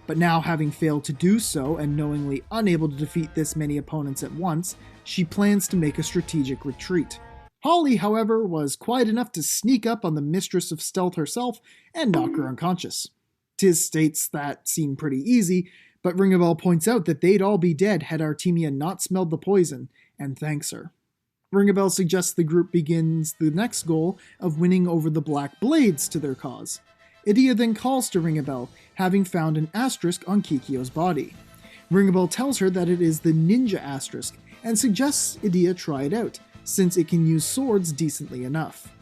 But now, having failed to do so and knowingly unable to defeat this many opponents at once, she plans to make a strategic retreat. Holly, however, was quiet enough to sneak up on the mistress of stealth herself and knock her unconscious. Tiz states that seemed pretty easy, but Ringabel points out that they'd all be dead had Artemia not smelled the poison, and thanks her. Ringabel suggests the group begins the next goal of winning over the Black Blades to their cause. Edea then calls to Ringabel, having found an asterisk on Kikyo's body. Ringabel tells her that it is the ninja asterisk, and suggests Edea try it out, since it can use swords decently enough.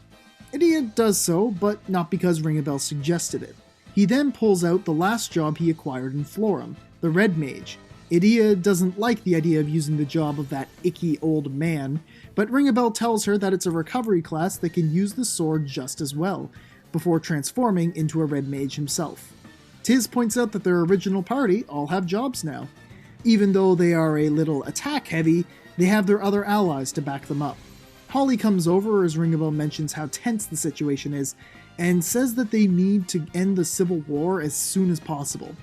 Edea does so, but not because Ringabel suggested it. He then pulls out the last job he acquired in Florum, the Red Mage. Edea doesn't like the idea of using the job of that icky old man, but Ringabel tells her that it's a recovery class that can use the sword just as well, before transforming into a Red Mage himself. Tiz points out that their original party all have jobs now. Even though they are a little attack-heavy, they have their other allies to back them up. Holly comes over as Ringabel mentions how tense the situation is, and says that they need to end the civil war as soon as possible.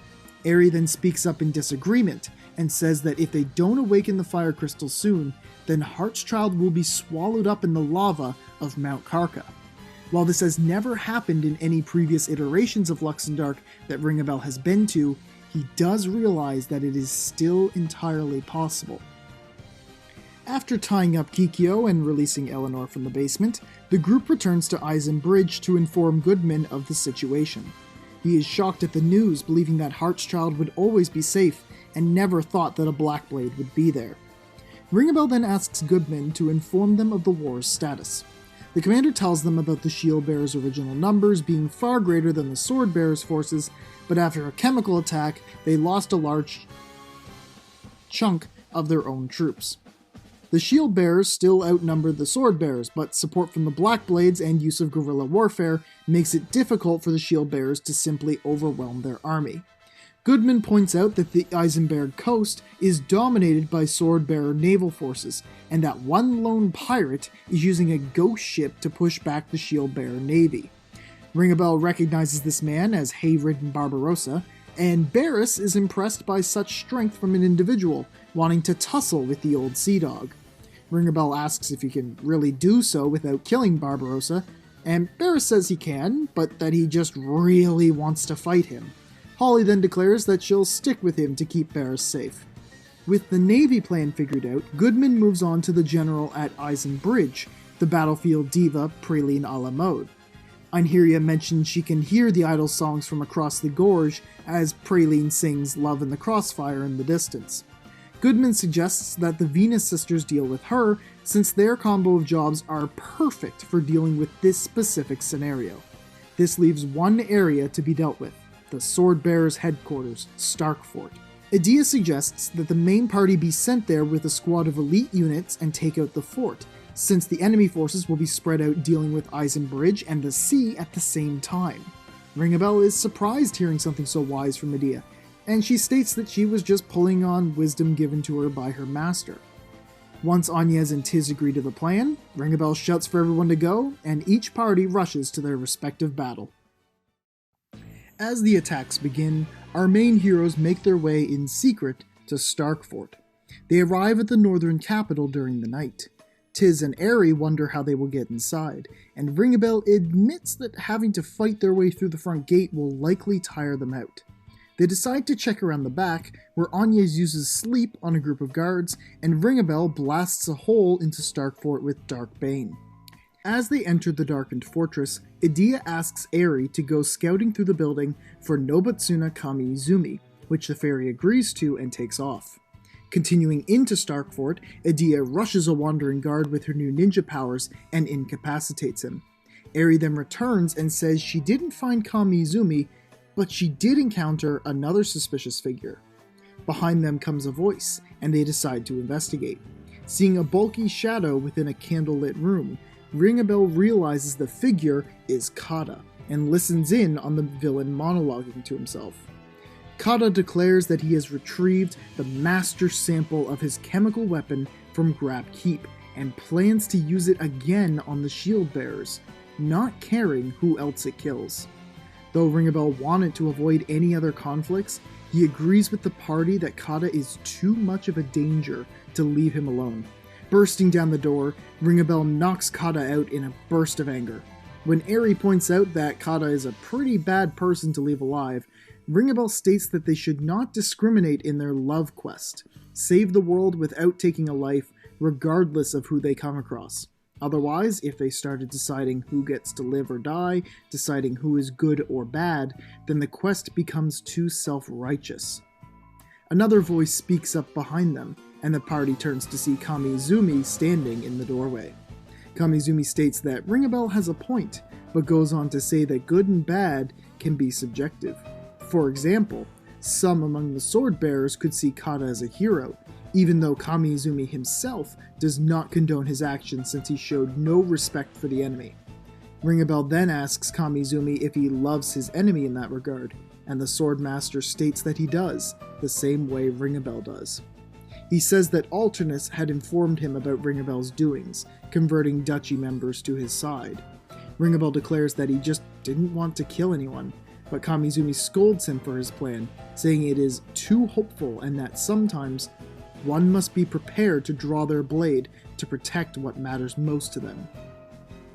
Airy then speaks up in disagreement, and says that if they don't awaken the fire crystal soon, then Heartchild will be swallowed up in the lava of Mount Karka. While this has never happened in any previous iterations of Luxendarc that Ringabel has been to, he does realize that it is still entirely possible. After tying up Kikyo and releasing Eleanor from the basement, the group returns to Eisenbridge to inform Goodman of the situation. He is shocked at the news, believing that Heartchild would always be safe, and never thought that a Blackblade would be there. Ringabel then asks Goodman to inform them of the war's status. The commander tells them about the Shield Bearers' original numbers being far greater than the Sword Bearers' forces, but after a chemical attack, they lost a large chunk of their own troops. The Shield Bearers still outnumber the Sword Bearers, but support from the Black Blades and use of guerrilla warfare makes it difficult for the Shield Bearers to simply overwhelm their army. Goodman points out that the Eisenberg coast is dominated by sword-bearer naval forces, and that one lone pirate is using a ghost ship to push back the shield-bearer navy. Ringabel recognizes this man as hay-ridden Barbarossa, and Barris is impressed by such strength from an individual, wanting to tussle with the old sea dog. Ringabel asks if he can really do so without killing Barbarossa, and Barris says he can, but that he just really wants to fight him. Holly then declares that she'll stick with him to keep Barris safe. With the Navy plan figured out, Goodman moves on to the general at Eisenbridge, the battlefield diva Praline a la mode. Einherja mentions she can hear the idol songs from across the gorge as Praline sings Love in the Crossfire in the distance. Goodman suggests that the Venus sisters deal with her, since their combo of jobs are perfect for dealing with this specific scenario. This leaves one area to be dealt with: the Swordbearers' headquarters, Starkfort. Edea suggests that the main party be sent there with a squad of elite units and take out the fort, since the enemy forces will be spread out dealing with Eisenbridge and the sea at the same time. Ringabel is surprised hearing something so wise from Edea, and she states that she was just pulling on wisdom given to her by her master. Once Agnes and Tiz agree to the plan, Ringabel shouts for everyone to go, and each party rushes to their respective battle. As the attacks begin, our main heroes make their way in secret to Starkfort. They arrive at the northern capital during the night. Tiz and Airy wonder how they will get inside, and Ringabel admits that having to fight their way through the front gate will likely tire them out. They decide to check around the back, where Agnes uses sleep on a group of guards, and Ringabel blasts a hole into Starkfort with Dark Bane. As they enter the darkened fortress, Edea asks Airy to go scouting through the building for Nobutsuna Kami-Izumi, which the fairy agrees to and takes off. Continuing into Starkfort, Edea rushes a wandering guard with her new ninja powers and incapacitates him. Airy then returns and says she didn't find Kami-Izumi, but she did encounter another suspicious figure. Behind them comes a voice, and they decide to investigate. Seeing a bulky shadow within a candlelit room, Ringabel realizes the figure is Kata, and listens in on the villain monologuing to himself. Kata declares that he has retrieved the master sample of his chemical weapon from Grab Keep, and plans to use it again on the shield bearers, not caring who else it kills. Though Ringabel wanted to avoid any other conflicts, he agrees with the party that Kata is too much of a danger to leave him alone. Bursting down the door, Ringabel knocks Kata out in a burst of anger. When Airy points out that Kata is a pretty bad person to leave alive, Ringabel states that they should not discriminate in their love quest, save the world without taking a life, regardless of who they come across. Otherwise, if they started deciding who gets to live or die, deciding who is good or bad, then the quest becomes too self-righteous. Another voice speaks up behind them, and the party turns to see Kamizumi standing in the doorway. Kamizumi states that Ringabel has a point, but goes on to say that good and bad can be subjective. For example, some among the sword bearers could see Kata as a hero, even though Kamizumi himself does not condone his actions since he showed no respect for the enemy. Ringabel then asks Kamizumi if he loves his enemy in that regard, and the Swordmaster states that he does, the same way Ringabel does. He says that Alternus had informed him about Ringabel's doings, converting Duchy members to his side. Ringabel declares that he just didn't want to kill anyone, but Kamizumi scolds him for his plan, saying it is too hopeful and that sometimes one must be prepared to draw their blade to protect what matters most to them.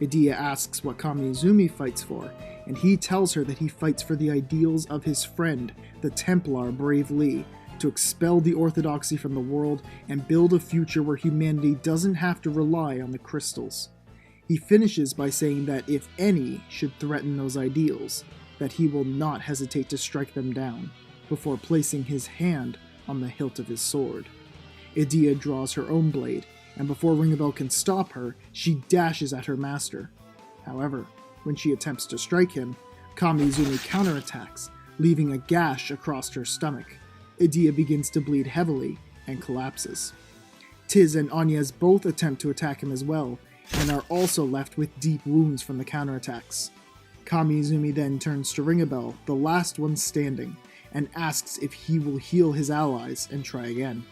Edea asks what Kamizumi fights for, and he tells her that he fights for the ideals of his friend, the Templar Brave Lee, to expel the orthodoxy from the world and build a future where humanity doesn't have to rely on the crystals. He finishes by saying that if any should threaten those ideals, that he will not hesitate to strike them down, before placing his hand on the hilt of his sword. Edea draws her own blade, and before Ringabel can stop her, she dashes at her master. However, when she attempts to strike him, Kamizumi counterattacks, leaving a gash across her stomach. Edea begins to bleed heavily and collapses. Tiz and Agnes both attempt to attack him as well, and are also left with deep wounds from the counterattacks. Kamizumi then turns to Ringabel, the last one standing, and asks if he will heal his allies and try again.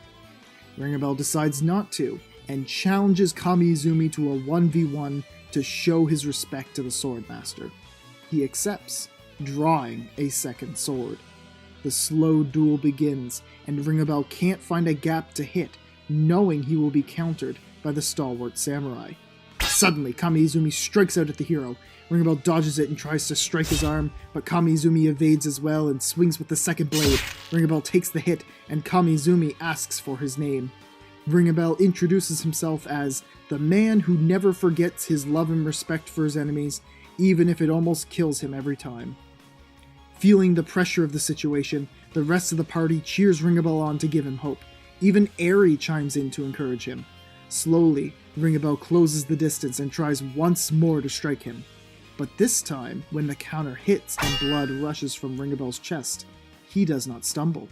Ringabel decides not to, and challenges Kamizumi to a 1v1 to show his respect to the Swordmaster. He accepts, drawing a second sword. The slow duel begins, and Ringabel can't find a gap to hit, knowing he will be countered by the stalwart samurai. Suddenly, Kamizumi strikes out at the hero. Ringabel dodges it and tries to strike his arm, but Kamizumi evades as well and swings with the second blade. Ringabel takes the hit, and Kamizumi asks for his name. Ringabel introduces himself as the man who never forgets his love and respect for his enemies, even if it almost kills him every time. Feeling the pressure of the situation, the rest of the party cheers Ringabel on to give him hope. Even Airy chimes in to encourage him. Slowly, Ringabel closes the distance and tries once more to strike him. But this time, when the counter hits and blood rushes from Ringabel's chest, he does not stumble.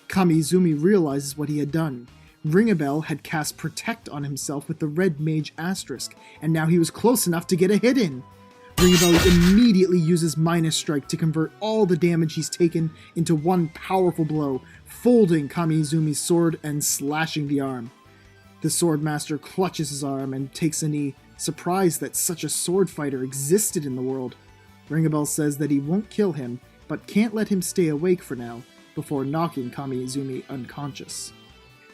Kamizumi realizes what he had done. Ringabel had cast Protect on himself with the Red Mage Asterisk, and now he was close enough to get a hit in. Ringabel immediately uses Minus Strike to convert all the damage he's taken into one powerful blow, folding Kamizumi's sword and slashing the arm. The Swordmaster clutches his arm and takes a knee, surprised that such a sword fighter existed in the world. Ringabel says that he won't kill him, but can't let him stay awake for now, before knocking Kamizumi unconscious.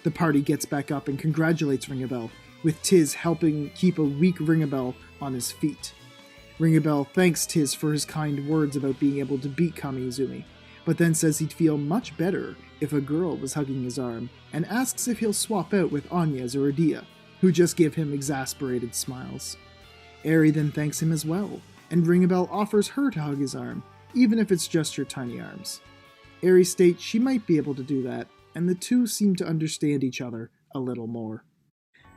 The party gets back up and congratulates Ringabel, with Tiz helping keep a weak Ringabel on his feet. Ringabel thanks Tiz for his kind words about being able to beat Kamizumi, but then says he'd feel much better if a girl was hugging his arm, and asks if he'll swap out with Agnes or Edea, who just give him exasperated smiles. Airy then thanks him as well, and Ringabel offers her to hug his arm, even if it's just her tiny arms. Airy states she might be able to do that, and the two seem to understand each other a little more.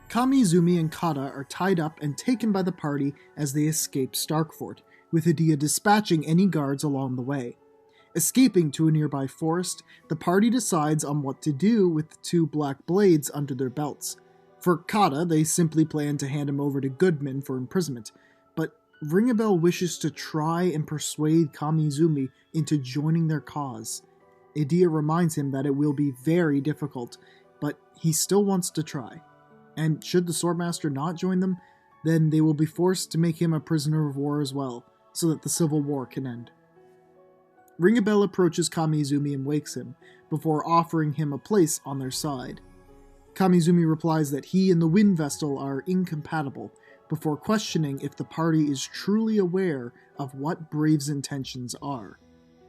Kamizumi and Kata are tied up and taken by the party as they escape Starkfort, with Edea dispatching any guards along the way. Escaping to a nearby forest, the party decides on what to do with the two black blades under their belts. For Kata, they simply plan to hand him over to Goodman for imprisonment, but Ringabel wishes to try and persuade Kamizumi into joining their cause. Edea reminds him that it will be very difficult, but he still wants to try. And should the Swordmaster not join them, then they will be forced to make him a prisoner of war as well, so that the civil war can end. Ringabel approaches Kamizumi and wakes him, before offering him a place on their side. Kamizumi replies that he and the Wind Vestal are incompatible, before questioning if the party is truly aware of what Brave's intentions are.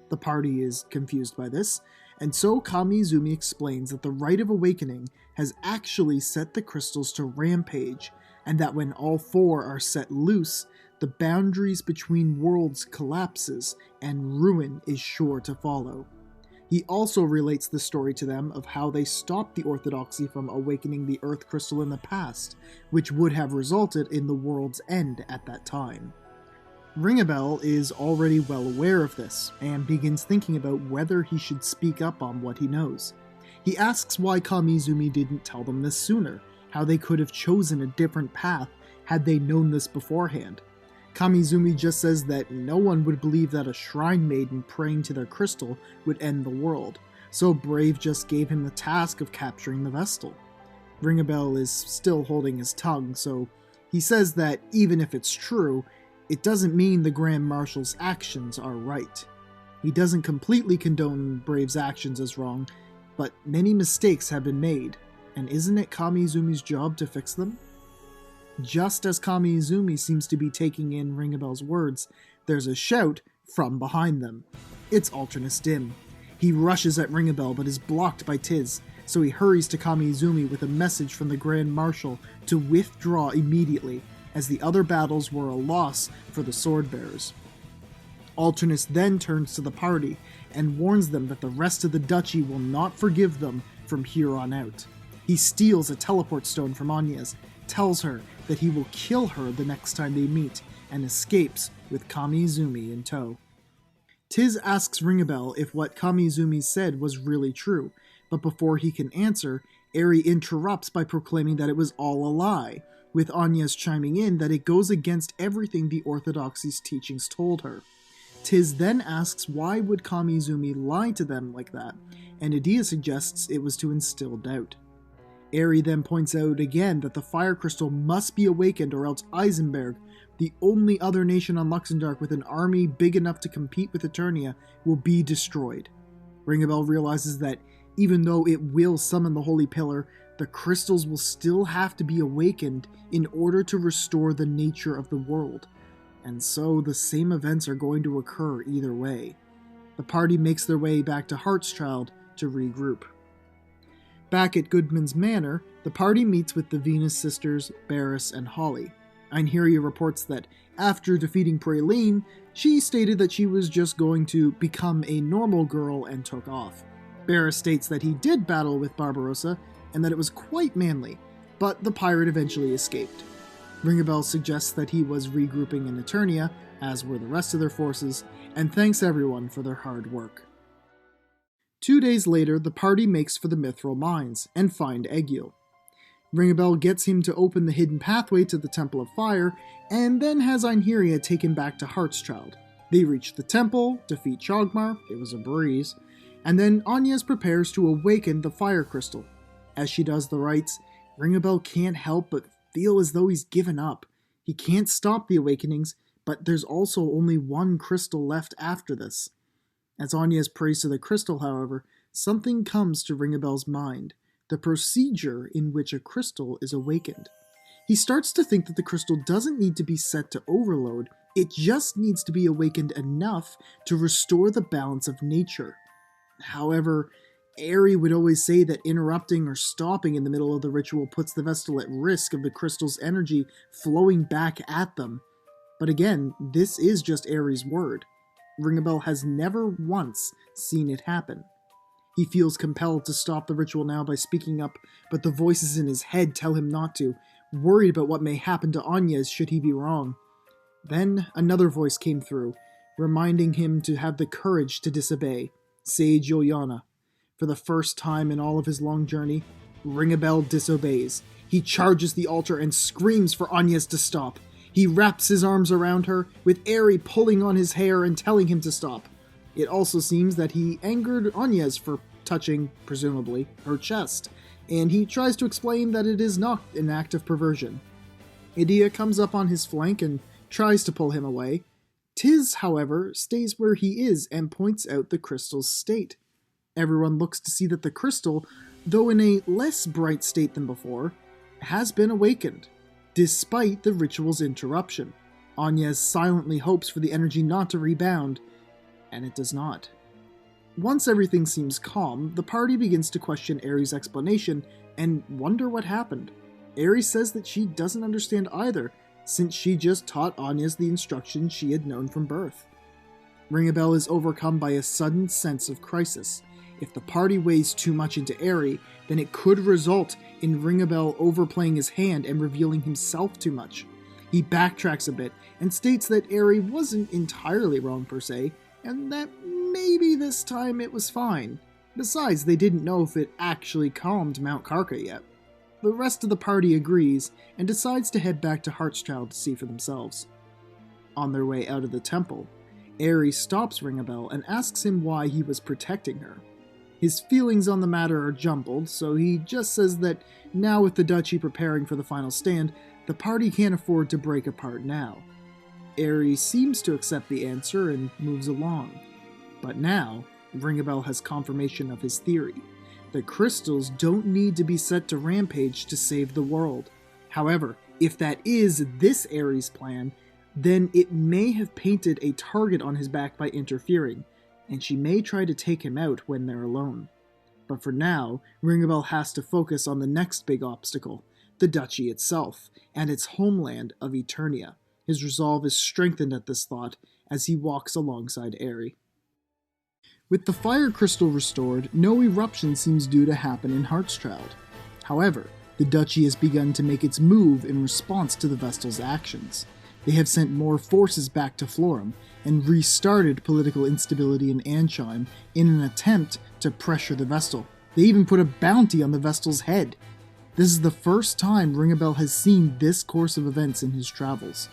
The party is confused by this, and so Kamizumi explains that the Rite of Awakening has actually set the crystals to rampage, and that when all four are set loose, the boundaries between worlds collapses and ruin is sure to follow. He also relates the story to them of how they stopped the Orthodoxy from awakening the Earth Crystal in the past, which would have resulted in the world's end at that time. Ringabel is already well aware of this, and begins thinking about whether he should speak up on what he knows. He asks why Kamizumi didn't tell them this sooner, how they could have chosen a different path had they known this beforehand. Kamizumi just says that no one would believe that a shrine maiden praying to their crystal would end the world, so Brave just gave him the task of capturing the Vestal. Ringabel is still holding his tongue, so he says that even if it's true, it doesn't mean the Grand Marshal's actions are right. He doesn't completely condone Brave's actions as wrong, but many mistakes have been made, and isn't it Kamizumi's job to fix them? Just as Kamizumi seems to be taking in Ringabel's words, there's a shout from behind them. It's Alternus Dim. He rushes at Ringabel but is blocked by Tiz, so he hurries to Kamizumi with a message from the Grand Marshal to withdraw immediately, as the other battles were a loss for the Swordbearers. Alternus then turns to the party and warns them that the rest of the duchy will not forgive them from here on out. He steals a teleport stone from Agnes, tells her that he will kill her the next time they meet, and escapes with Kamizumi in tow. Tiz asks Ringabel if what Kamizumi said was really true, but before he can answer, Airy interrupts by proclaiming that it was all a lie, with Agnes chiming in that it goes against everything the Orthodoxy's teachings told her. Tiz then asks why would Kamizumi lie to them like that, and Edea suggests it was to instill doubt. Airy then points out again that the Fire Crystal must be awakened or else Eisenberg, the only other nation on Luxendarc with an army big enough to compete with Eternia, will be destroyed. Ringabel realizes that even though it will summon the Holy Pillar, the crystals will still have to be awakened in order to restore the nature of the world, and so the same events are going to occur either way. The party makes their way back to Heartschilde to regroup. Back at Goodman's Manor, the party meets with the Venus Sisters, Barris, and Holly. Einherja reports that after defeating Praline, she stated that she was just going to become a normal girl and took off. Barris states that he did battle with Barbarossa, and that it was quite manly, but the pirate eventually escaped. Ringabel suggests that he was regrouping in Eternia, as were the rest of their forces, and thanks everyone for their hard work. 2 days later, the party makes for the Mithril Mines, and find Egil. Ringabel gets him to open the hidden pathway to the Temple of Fire, and then has Einherja take him back to Heartschilde. They reach the temple, defeat Chogmar, it was a breeze, and then Agnes prepares to awaken the Fire Crystal. As she does the rites, Ringabel can't help but feel as though he's given up. He can't stop the awakenings, but there's also only one crystal left after this. As Agnes prays to the crystal, however, something comes to Ringabel's mind, the procedure in which a crystal is awakened. He starts to think that the crystal doesn't need to be set to overload, it just needs to be awakened enough to restore the balance of nature. However, Airy would always say that interrupting or stopping in the middle of the ritual puts the Vestal at risk of the crystal's energy flowing back at them. But again, this is just Airy's word. Ringabel has never once seen it happen. He feels compelled to stop the ritual now by speaking up, but the voices in his head tell him not to, worried about what may happen to Agnes should he be wrong. Then another voice came through, reminding him to have the courage to disobey. Sage Juliana. For the first time in all of his long journey, Ringabel disobeys, He charges the altar and screams for Agnes to stop. He wraps his arms around her, with Airy pulling on his hair and telling him to stop. It also seems that he angered Agnes for touching, presumably, her chest, and he tries to explain that it is not an act of perversion. Idia comes up on his flank and tries to pull him away. Tiz, however, stays where he is and points out the crystal's state. Everyone looks to see that the crystal, though in a less bright state than before, has been awakened, despite the ritual's interruption. Agnes silently hopes for the energy not to rebound, and it does not. Once everything seems calm, the party begins to question Airy's explanation and wonder what happened. Airy says that she doesn't understand either, since she just taught Agnes the instructions she had known from birth. Ringabel is overcome by a sudden sense of crisis. If the party weighs too much into Airy, then it could result in Ringabel overplaying his hand and revealing himself too much. He backtracks a bit and states that Airy wasn't entirely wrong per se, and that maybe this time it was fine. Besides, they didn't know if it actually calmed Mount Karka yet. The rest of the party agrees and decides to head back to Heartstride to see for themselves. On their way out of the temple, Airy stops Ringabel and asks him why he was protecting her. His feelings on the matter are jumbled, so he just says that now with the duchy preparing for the final stand, the party can't afford to break apart now. Airy seems to accept the answer and moves along. But now, Ringabel has confirmation of his theory. The crystals don't need to be set to rampage to save the world. However, if that is this Airy's plan, then it may have painted a target on his back by interfering, and she may try to take him out when they're alone. But for now, Ringabel has to focus on the next big obstacle, the duchy itself, and its homeland of Eternia. His resolve is strengthened at this thought as he walks alongside Airy. With the fire crystal restored, no eruption seems due to happen in Heartstride. However, the duchy has begun to make its move in response to the Vestal's actions. They have sent more forces back to Florum and restarted political instability in Ansheim in an attempt to pressure the Vestal. They even put a bounty on the Vestal's head. This is the first time Ringabel has seen this course of events in his travels.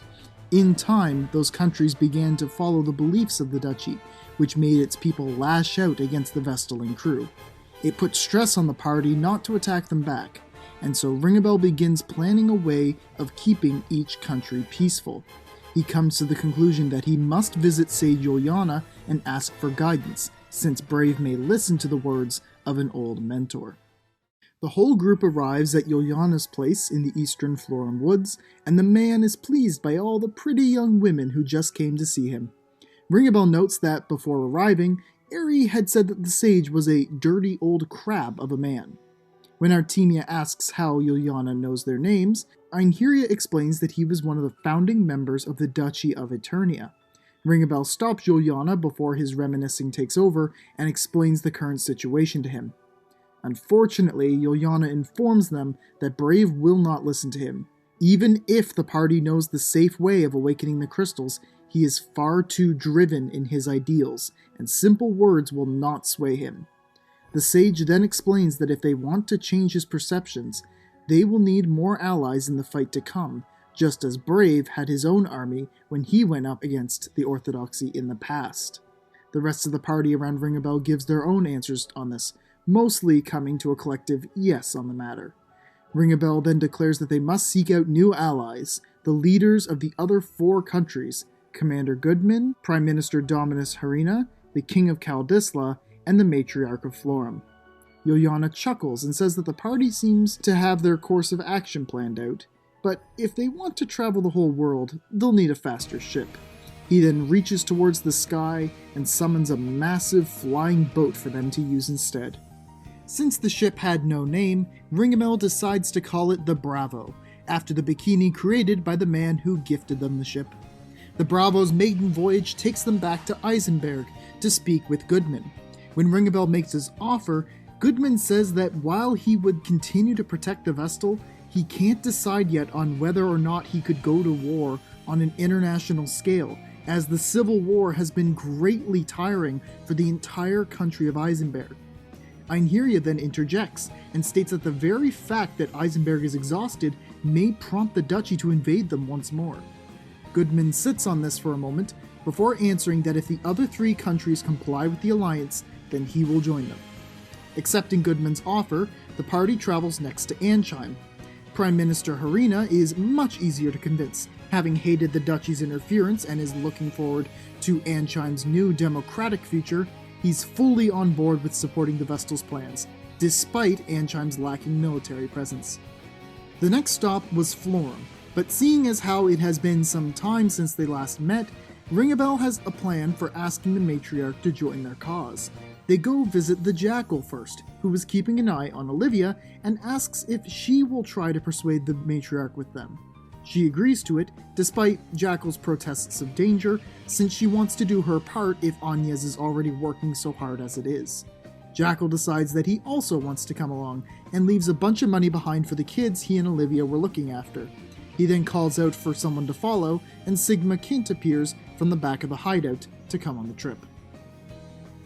In time, those countries began to follow the beliefs of the duchy, which made its people lash out against the Vestal and crew. It put stress on the party not to attack them back, and so Ringabel begins planning a way of keeping each country peaceful. He comes to the conclusion that he must visit Sage Juliana and ask for guidance, since Brave may listen to the words of an old mentor. The whole group arrives at Juliana's place in the eastern Florum woods, and the man is pleased by all the pretty young women who just came to see him. Ringabel notes that, before arriving, Airy had said that the sage was a dirty old crab of a man. When Artemia asks how Juliana knows their names, Einherja explains that he was one of the founding members of the Duchy of Eternia. Ringabel stops Juliana before his reminiscing takes over and explains the current situation to him. Unfortunately, Juliana informs them that Brave will not listen to him. Even if the party knows the safe way of awakening the crystals, he is far too driven in his ideals, and simple words will not sway him. The sage then explains that if they want to change his perceptions, they will need more allies in the fight to come, just as Brave had his own army when he went up against the Orthodoxy in the past. The rest of the party around Ringabel gives their own answers on this, mostly coming to a collective yes on the matter. Ringabel then declares that they must seek out new allies, the leaders of the other 4 countries, Commander Goodman, Prime Minister Dominus Harina, the King of Kaldisla, and the Matriarch of Florum. Juliana chuckles and says that the party seems to have their course of action planned out, but if they want to travel the whole world, they'll need a faster ship. He then reaches towards the sky and summons a massive flying boat for them to use instead. Since the ship had no name, Ringabel decides to call it the Bravo, after the bikini created by the man who gifted them the ship. The Bravo's maiden voyage takes them back to Eisenberg to speak with Goodman. When Ringabel makes his offer, Goodman says that while he would continue to protect the Vestal, he can't decide yet on whether or not he could go to war on an international scale, as the civil war has been greatly tiring for the entire country of Eisenberg. Einherja then interjects and states that the very fact that Eisenberg is exhausted may prompt the duchy to invade them once more. Goodman sits on this for a moment before answering that if the other 3 countries comply with the alliance, then he will join them. Accepting Goodman's offer, the party travels next to Ansheim. Prime Minister Harina is much easier to convince, having hated the duchy's interference and is looking forward to Ansheim's new democratic future. He's fully on board with supporting the Vestal's plans, despite Ansheim's lacking military presence. The next stop was Florum, but seeing as how it has been some time since they last met, Ringabel has a plan for asking the matriarch to join their cause. They go visit the Jackal first, who was keeping an eye on Olivia, and asks if she will try to persuade the matriarch with them. She agrees to it, despite Jackal's protests of danger, since she wants to do her part if Agnes is already working so hard as it is. Jackal decides that he also wants to come along, and leaves a bunch of money behind for the kids he and Olivia were looking after. He then calls out for someone to follow, and Sigma Kint appears from the back of the hideout to come on the trip.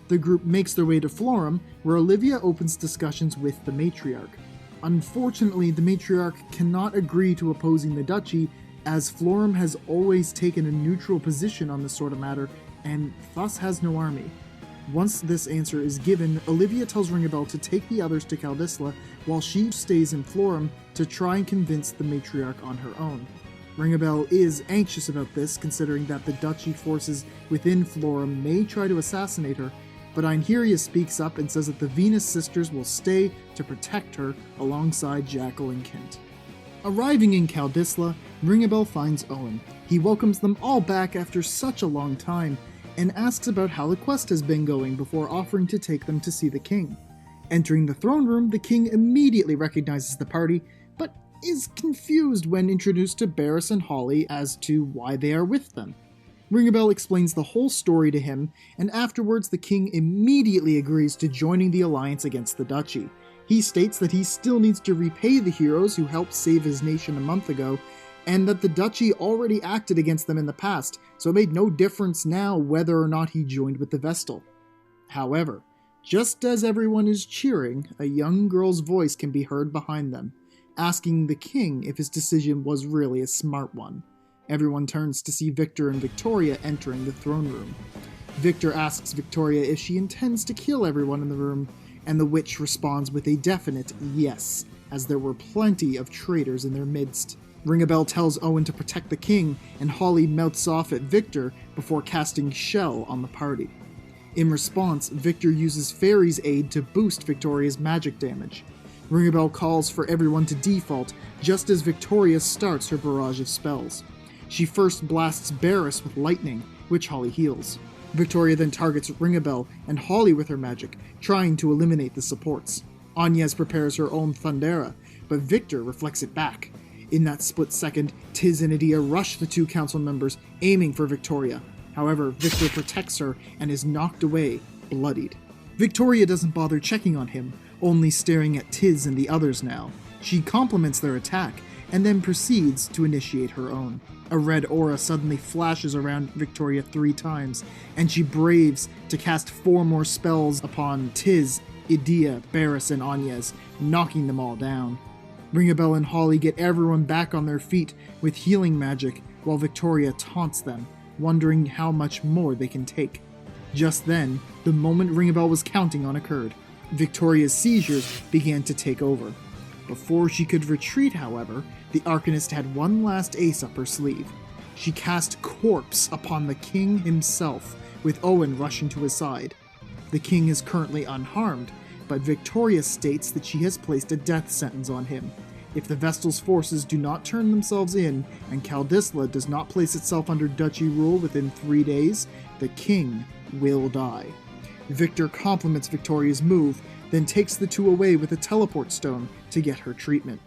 The group makes their way to Florum, where Olivia opens discussions with the matriarch. Unfortunately, the matriarch cannot agree to opposing the duchy, as Florum has always taken a neutral position on this sort of matter, and thus has no army. Once this answer is given, Olivia tells Ringabel to take the others to Kaldisla, while she stays in Florum to try and convince the matriarch on her own. Ringabel is anxious about this, considering that the duchy forces within Florum may try to assassinate her, but Einherja speaks up and says that the Venus sisters will stay to protect her alongside Jackal and Kint. Arriving in Kaldisla, Ringabel finds Owen. He welcomes them all back after such a long time, and asks about how the quest has been going before offering to take them to see the king. Entering the throne room, the king immediately recognizes the party, but is confused when introduced to Barris and Holly as to why they are with them. Ringabel explains the whole story to him, and afterwards the king immediately agrees to joining the alliance against the duchy. He states that he still needs to repay the heroes who helped save his nation a month ago, and that the duchy already acted against them in the past, so it made no difference now whether or not he joined with the Vestal. However, just as everyone is cheering, a young girl's voice can be heard behind them, asking the king if his decision was really a smart one. Everyone turns to see Victor and Victoria entering the throne room. Victor asks Victoria if she intends to kill everyone in the room, and the witch responds with a definite yes, as there were plenty of traitors in their midst. Ringabel tells Owen to protect the king, and Holly mouths off at Victor before casting Shell on the party. In response, Victor uses Fairy's aid to boost Victoria's magic damage. Ringabel calls for everyone to default, just as Victoria starts her barrage of spells. She first blasts Barris with lightning, which Holly heals. Victoria then targets Ringabel and Holly with her magic, trying to eliminate the supports. Agnes prepares her own Thundera, but Victor reflects it back. In that split second, Tiz and Adia rush the 2 council members, aiming for Victoria. However, Victor protects her and is knocked away, bloodied. Victoria doesn't bother checking on him, only staring at Tiz and the others now. She compliments their attack, and then proceeds to initiate her own. A red aura suddenly flashes around Victoria 3 times, and she braves to cast 4 more spells upon Tiz, Adia, Barris, and Agnes, knocking them all down. Ringabel and Holly get everyone back on their feet with healing magic, while Victoria taunts them, wondering how much more they can take. Just then, the moment Ringabel was counting on occurred. Victoria's seizures began to take over. Before she could retreat, however, the Arcanist had one last ace up her sleeve. She cast Corpse upon the king himself, with Owen rushing to his side. The king is currently unharmed, but Victoria states that she has placed a death sentence on him. If the Vestal's forces do not turn themselves in, and Kaldisla does not place itself under duchy rule within 3 days, the king will die. Victor compliments Victoria's move, then takes the 2 away with a teleport stone to get her treatment.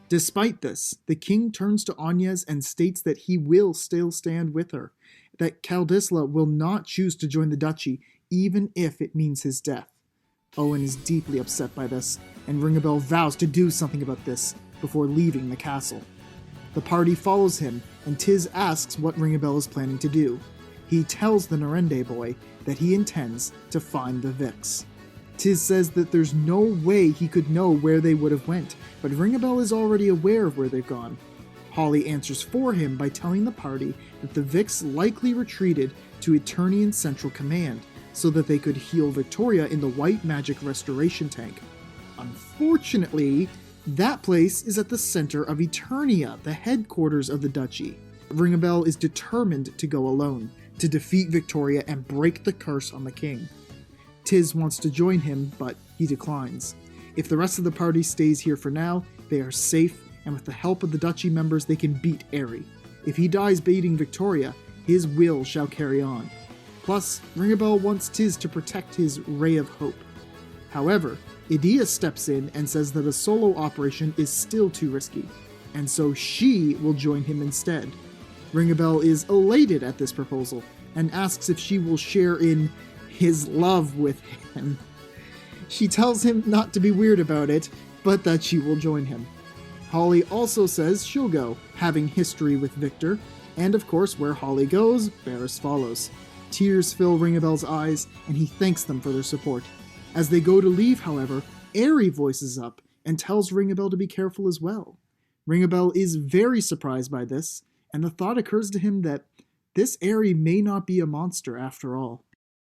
Despite this, the king turns to Agnes and states that he will still stand with her, that Kaldisla will not choose to join the duchy, even if it means his death. Owen is deeply upset by this, and Ringabel vows to do something about this before leaving the castle. The party follows him, and Tiz asks what Ringabel is planning to do. He tells the Narende boy that he intends to find the Vix. Tiz says that there's no way he could know where they would have went, but Ringabel is already aware of where they've gone. Holly answers for him by telling the party that the Vix likely retreated to Eternian Central Command so that they could heal Victoria in the white magic restoration tank. Unfortunately, that place is at the center of Eternia, the headquarters of the duchy. Ringabel is determined to go alone, to defeat Victoria and break the curse on the king. Tiz wants to join him, but he declines. If the rest of the party stays here for now, they are safe, and with the help of the duchy members they can beat Airy. If he dies beating Victoria, his will shall carry on. Plus, Ringabel wants Tiz to protect his ray of hope. However, Edea steps in and says that a solo operation is still too risky, and so she will join him instead. Ringabel is elated at this proposal, and asks if she will share in his love with him. She tells him not to be weird about it, but that she will join him. Holly also says she'll go, having history with Victor, and of course where Holly goes, Barris follows. Tears fill Ringabel's eyes, and he thanks them for their support. As they go to leave, however, Airy voices up and tells Ringabel to be careful as well. Ringabel is very surprised by this, and the thought occurs to him that this Airy may not be a monster after all.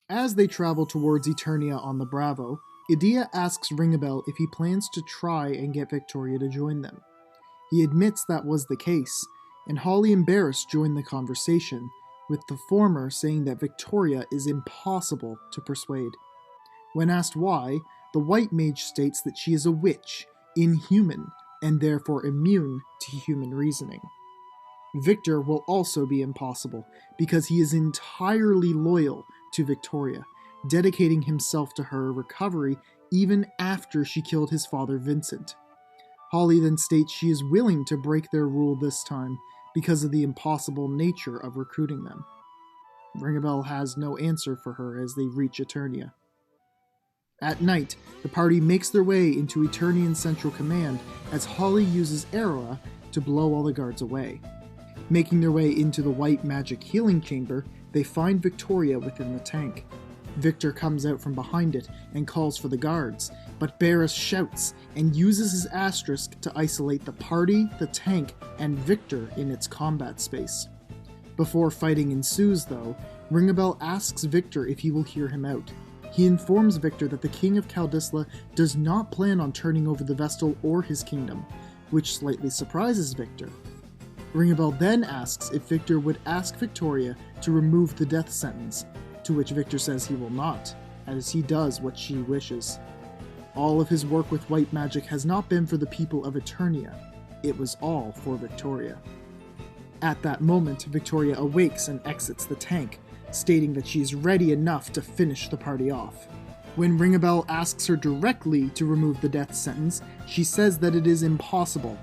As they travel towards Eternia on the Bravo, Edea asks Ringabel if he plans to try and get Victoria to join them. He admits that was the case, and Holly and Barris join the conversation, with the former saying that Victoria is impossible to persuade. When asked why, the white mage states that she is a witch, inhuman, and therefore immune to human reasoning. Victor will also be impossible, because he is entirely loyal to Victoria, dedicating himself to her recovery even after she killed his father Vincent. Holly then states she is willing to break their rule this time because of the impossible nature of recruiting them. Ringabel has no answer for her as they reach Eternia. At night, the party makes their way into Eternian Central Command as Holly uses Aeroa to blow all the guards away. Making their way into the white magic healing chamber, they find Victoria within the tank. Victor comes out from behind it and calls for the guards, but Barris shouts and uses his asterisk to isolate the party, the tank, and Victor in its combat space. Before fighting ensues, though, Ringabel asks Victor if he will hear him out. He informs Victor that the King of Kaldisla does not plan on turning over the Vestal or his kingdom, which slightly surprises Victor. Ringabel then asks if Victor would ask Victoria to remove the death sentence, to which Victor says he will not, as he does what she wishes. All of his work with white magic has not been for the people of Eternia, it was all for Victoria. At that moment, Victoria awakes and exits the tank, stating that she is ready enough to finish the party off. When Ringabel asks her directly to remove the death sentence, she says that it is impossible.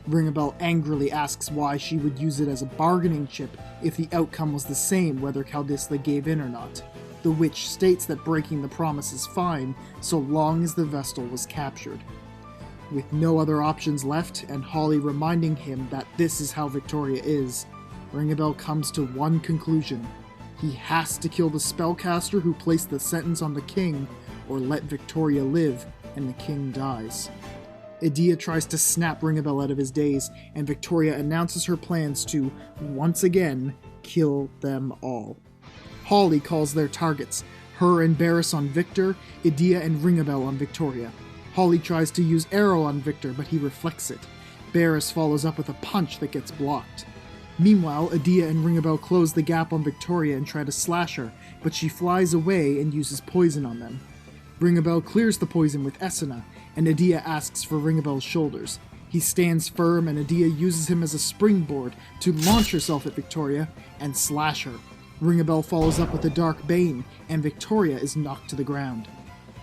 Ringabel angrily asks why she would use it as a bargaining chip if the outcome was the same whether Kaldisla gave in or not. The witch states that breaking the promise is fine so long as the Vestal was captured. With no other options left, and Holly reminding him that this is how Victoria is, Ringabel comes to one conclusion. He has to kill the spellcaster who placed the sentence on the king, or let Victoria live and the king dies. Edea tries to snap Ringabel out of his daze, and Victoria announces her plans to, once again, kill them all. Holly calls their targets, her and Barris on Victor, Edea and Ringabel on Victoria. Holly tries to use arrow on Victor, but he reflects it. Barris follows up with a punch that gets blocked. Meanwhile, Edea and Ringabel close the gap on Victoria and try to slash her, but she flies away and uses poison on them. Ringabel clears the poison with Esena, and Edea asks for Ringabel's shoulders. He stands firm, and Edea uses him as a springboard to launch herself at Victoria and slash her. Ringabel follows up with a Dark Bane, and Victoria is knocked to the ground.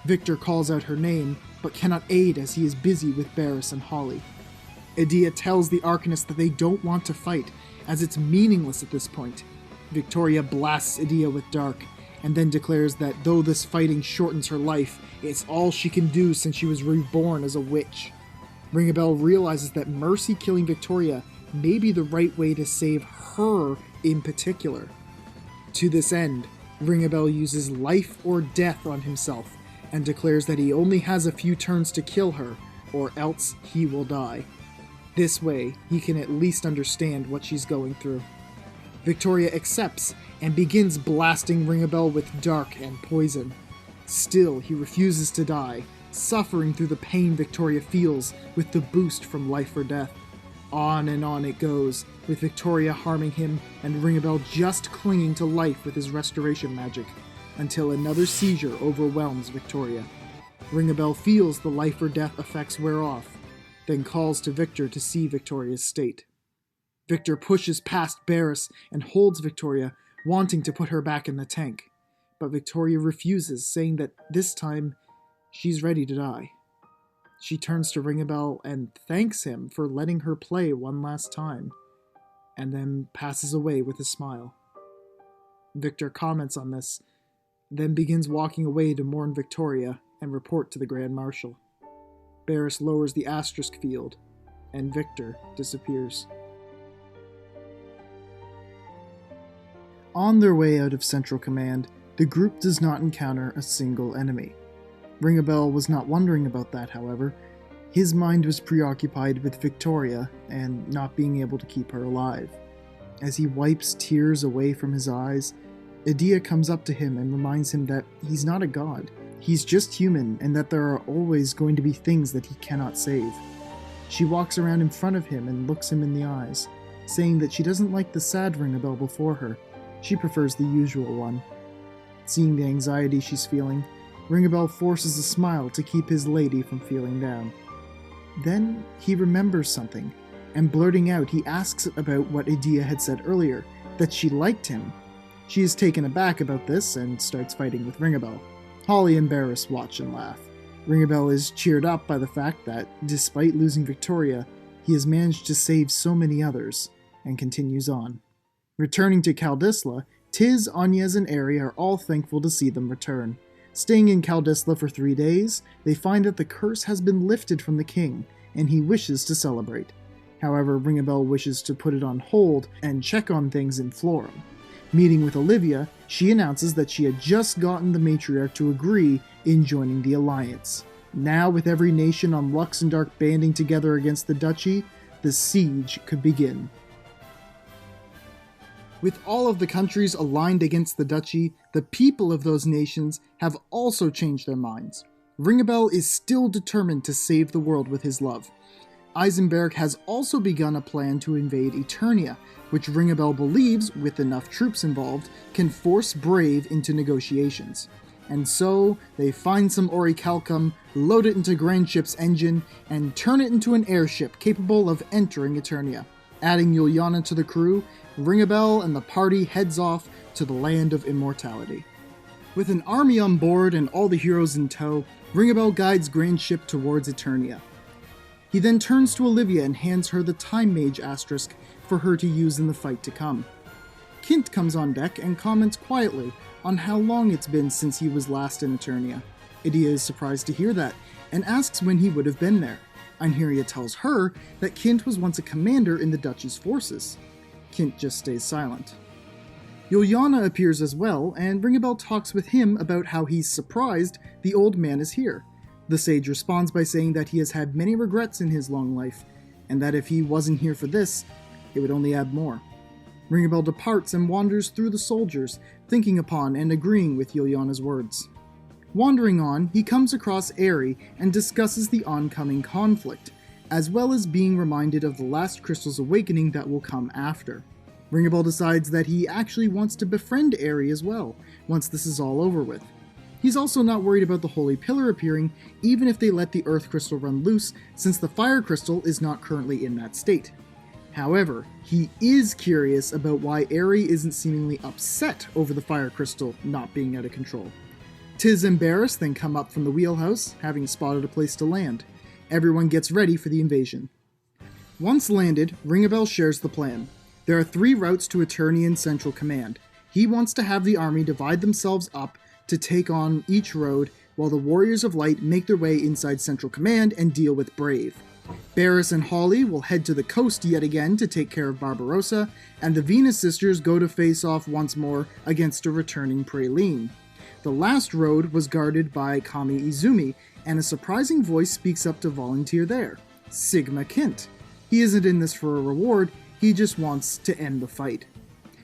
Victor calls out her name, but cannot aid as he is busy with Barris and Holly. Edea tells the Arcanist that they don't want to fight, as it's meaningless at this point. Victoria blasts Edea with Dark, and then declares that though this fighting shortens her life, it's all she can do since she was reborn as a witch. Ringabel realizes that Mercy killing Victoria may be the right way to save her in particular. To this end, Ringabel uses life or death on himself, and declares that he only has a few turns to kill her, or else he will die. This way, he can at least understand what she's going through. Victoria accepts and begins blasting Ringabel with dark and poison. Still, he refuses to die, suffering through the pain Victoria feels with the boost from life or death. On and on it goes, with Victoria harming him and Ringabel just clinging to life with his restoration magic, until another seizure overwhelms Victoria. Ringabel feels the life or death effects wear off, then calls to Victor to see Victoria's state. Victor pushes past Barris and holds Victoria, wanting to put her back in the tank. But Victoria refuses, saying that this time, she's ready to die. She turns to Ringabel and thanks him for letting her play one last time, and then passes away with a smile. Victor comments on this, then begins walking away to mourn Victoria and report to the Grand Marshal. Barris lowers the asterisk field, and Victor disappears. On their way out of Central Command, the group does not encounter a single enemy. Ringabel was not wondering about that, however. His mind was preoccupied with Victoria and not being able to keep her alive. As he wipes tears away from his eyes, Edea comes up to him and reminds him that he's not a god. He's just human, and that there are always going to be things that he cannot save. She walks around in front of him and looks him in the eyes, saying that she doesn't like the sad Ringabel before her. She prefers the usual one. Seeing the anxiety she's feeling, Ringabel forces a smile to keep his lady from feeling down. Then he remembers something, and blurting out, he asks about what Edea had said earlier, that she liked him. She is taken aback about this and starts fighting with Ringabel. Holly and Barris watch and laugh. Ringabel is cheered up by the fact that, despite losing Victoria, he has managed to save so many others, and continues on. Returning to Kaldisla, Tiz, Anyez, and Airy are all thankful to see them return. Staying in Kaldisla for 3 days, they find that the curse has been lifted from the king, and he wishes to celebrate. However, Ringabel wishes to put it on hold and check on things in Florum. Meeting with Olivia, she announces that she had just gotten the matriarch to agree in joining the alliance. Now, with every nation on Luxendarc banding together against the duchy, the siege could begin. With all of the countries aligned against the duchy, the people of those nations have also changed their minds. Ringabel is still determined to save the world with his love. Eisenberg has also begun a plan to invade Eternia, which Ringabel believes, with enough troops involved, can force Brave into negotiations. And so, they find some orichalcum, load it into Grand Ship's engine, and turn it into an airship capable of entering Eternia. Adding Yuliana to the crew, Ringabel and the party heads off to the land of immortality. With an army on board and all the heroes in tow, Ringabel guides Grand Ship towards Eternia. He then turns to Olivia and hands her the Time Mage asterisk for her to use in the fight to come. Kint comes on deck and comments quietly on how long it's been since he was last in Eternia. Edea is surprised to hear that, and asks when he would have been there. Einherja tells her that Kint was once a commander in the Duchy's forces. Kint just stays silent. Yuliana appears as well, and Ringabel talks with him about how he's surprised the old man is here. The sage responds by saying that he has had many regrets in his long life, and that if he wasn't here for this, it would only add more. Ringabel departs and wanders through the soldiers, thinking upon and agreeing with Yuliana's words. Wandering on, he comes across Airy and discusses the oncoming conflict, as well as being reminded of the last crystal's awakening that will come after. Ringabel decides that he actually wants to befriend Airy as well, once this is all over with. He's also not worried about the Holy Pillar appearing, even if they let the Earth Crystal run loose, since the Fire Crystal is not currently in that state. However, he is curious about why Airy isn't seemingly upset over the Fire Crystal not being out of control. Tiz and Barris then come up from the wheelhouse, having spotted a place to land. Everyone gets ready for the invasion. Once landed, Ringabel shares the plan. There are 3 routes to Eternian Central Command. He wants to have the army divide themselves up to take on each road, while the Warriors of Light make their way inside Central Command and deal with Brave. Barris and Holly will head to the coast yet again to take care of Barbarossa, and the Venus Sisters go to face off once more against a returning Praline. The last road was guarded by Kami Izumi, and a surprising voice speaks up to volunteer there. Sigma Kint. He isn't in this for a reward, he just wants to end the fight.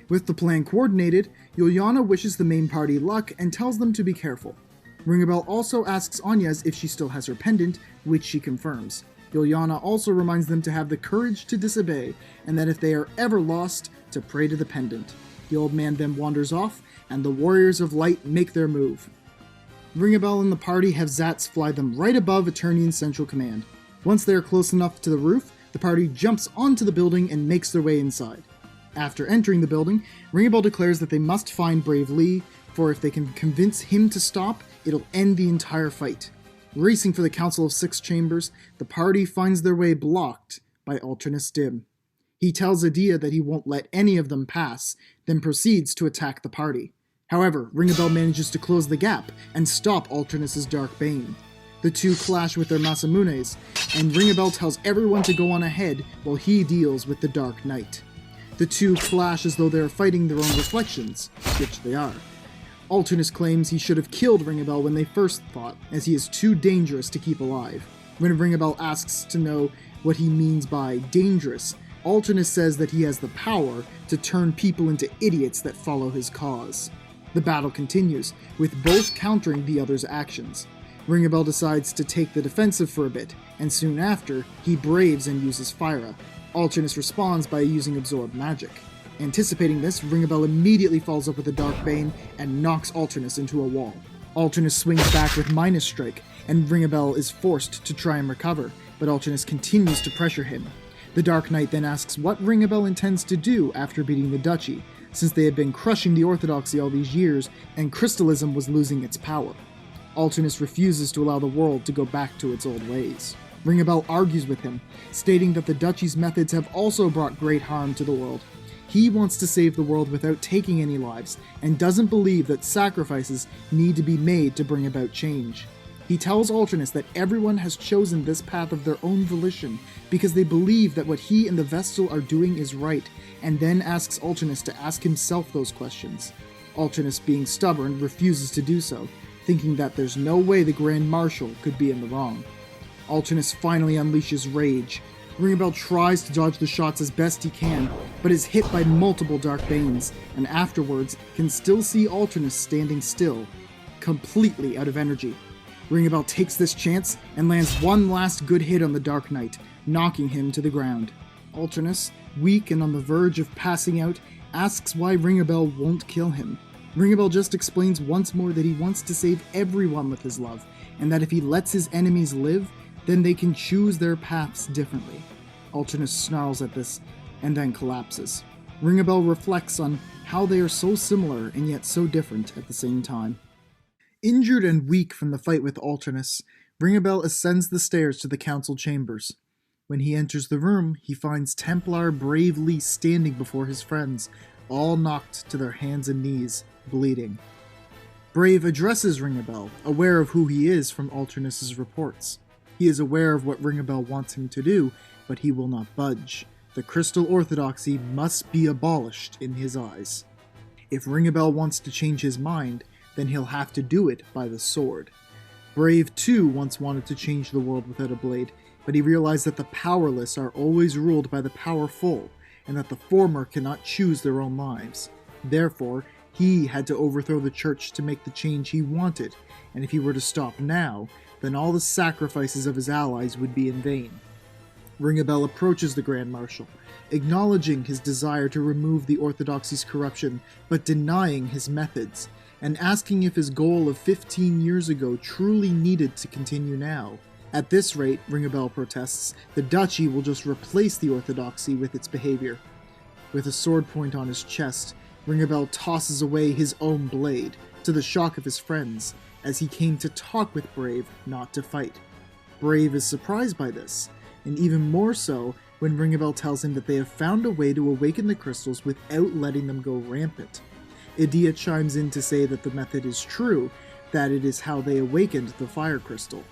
With the plan coordinated, Yuliana wishes the main party luck and tells them to be careful. Ringabel also asks Anyas if she still has her pendant, which she confirms. Yuliana also reminds them to have the courage to disobey, and that if they are ever lost, to pray to the pendant. The old man then wanders off, and the Warriors of Light make their move. Ringabel and the party have Zats fly them right above Eternian Central Command. Once they are close enough to the roof, the party jumps onto the building and makes their way inside. After entering the building, Ringabel declares that they must find Brave Lee, for if they can convince him to stop, it'll end the entire fight. Racing for the Council of Six Chambers, the party finds their way blocked by Alternus Dim. He tells Adia that he won't let any of them pass, then proceeds to attack the party. However, Ringabel manages to close the gap and stop Alternus's Dark Bane. The two clash with their Masamunes, and Ringabel tells everyone to go on ahead while he deals with the Dark Knight. The two clash as though they are fighting their own reflections, which they are. Alternus claims he should have killed Ringabel when they first fought, as he is too dangerous to keep alive. When Ringabel asks to know what he means by dangerous, Alternus says that he has the power to turn people into idiots that follow his cause. The battle continues, with both countering the other's actions. Ringabel decides to take the defensive for a bit, and soon after, he braves and uses Fyra. Alternus responds by using Absorb Magic. Anticipating this, Ringabel immediately follows up with a Dark Bane and knocks Alternus into a wall. Alternus swings back with Minus Strike, and Ringabel is forced to try and recover, but Alternus continues to pressure him. The Dark Knight then asks what Ringabel intends to do after beating the Duchy, since they had been crushing the Orthodoxy all these years and Crystalism was losing its power. Alternus refuses to allow the world to go back to its old ways. Ringabel argues with him, stating that the Duchy's methods have also brought great harm to the world. He wants to save the world without taking any lives, and doesn't believe that sacrifices need to be made to bring about change. He tells Alternus that everyone has chosen this path of their own volition because they believe that what he and the Vestal are doing is right, and then asks Alternus to ask himself those questions. Alternus, being stubborn, refuses to do so, thinking that there's no way the Grand Marshal could be in the wrong. Alternus finally unleashes rage. Ringabel tries to dodge the shots as best he can, but is hit by multiple Dark Banes, and afterwards can still see Alternus standing still, completely out of energy. Ringabel takes this chance and lands one last good hit on the Dark Knight, knocking him to the ground. Alternus, weak and on the verge of passing out, asks why Ringabel won't kill him. Ringabel just explains once more that he wants to save everyone with his love, and that if he lets his enemies live, then they can choose their paths differently. Alternus snarls at this, and then collapses. Ringabel reflects on how they are so similar and yet so different at the same time. Injured and weak from the fight with Alternus, Ringabel ascends the stairs to the council chambers. When he enters the room, he finds Templar Brave Lee standing before his friends, all knocked to their hands and knees, bleeding. Brave addresses Ringabel, aware of who he is from Alternus's reports. He is aware of what Ringabel wants him to do, but he will not budge. The Crystal Orthodoxy must be abolished in his eyes. If Ringabel wants to change his mind, then he'll have to do it by the sword. Brave too once wanted to change the world without a blade, but he realized that the powerless are always ruled by the powerful, and that the former cannot choose their own lives. Therefore, he had to overthrow the church to make the change he wanted, and if he were to stop now, then all the sacrifices of his allies would be in vain. Ringabel approaches the Grand Marshal, acknowledging his desire to remove the Orthodoxy's corruption, but denying his methods, and asking if his goal of 15 years ago truly needed to continue now. At this rate, Ringabel protests, the Duchy will just replace the Orthodoxy with its behavior. With a sword point on his chest, Ringabel tosses away his own blade, to the shock of his friends, as he came to talk with Brave, not to fight. Brave is surprised by this, and even more so when Ringabel tells him that they have found a way to awaken the crystals without letting them go rampant. Idia chimes in to say that the method is true, that it is how they awakened the fire crystal.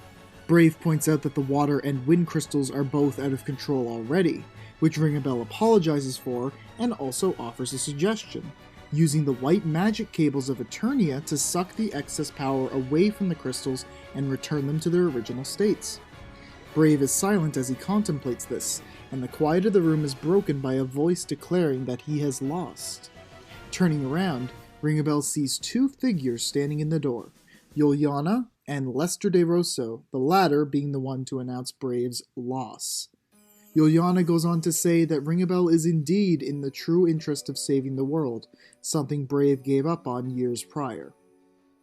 Brave points out that the water and wind crystals are both out of control already, which Ringabel apologizes for and also offers a suggestion. using the white magic cables of Eternia to suck the excess power away from the crystals and return them to their original states. Brave is silent as he contemplates this, and the quiet of the room is broken by a voice declaring that he has lost. Turning around, Ringabel sees two figures standing in the door, Juliana and Lester de Rosso, the latter being the one to announce Brave's loss. Juliana goes on to say that Ringabel is indeed in the true interest of saving the world, something Brave gave up on years prior.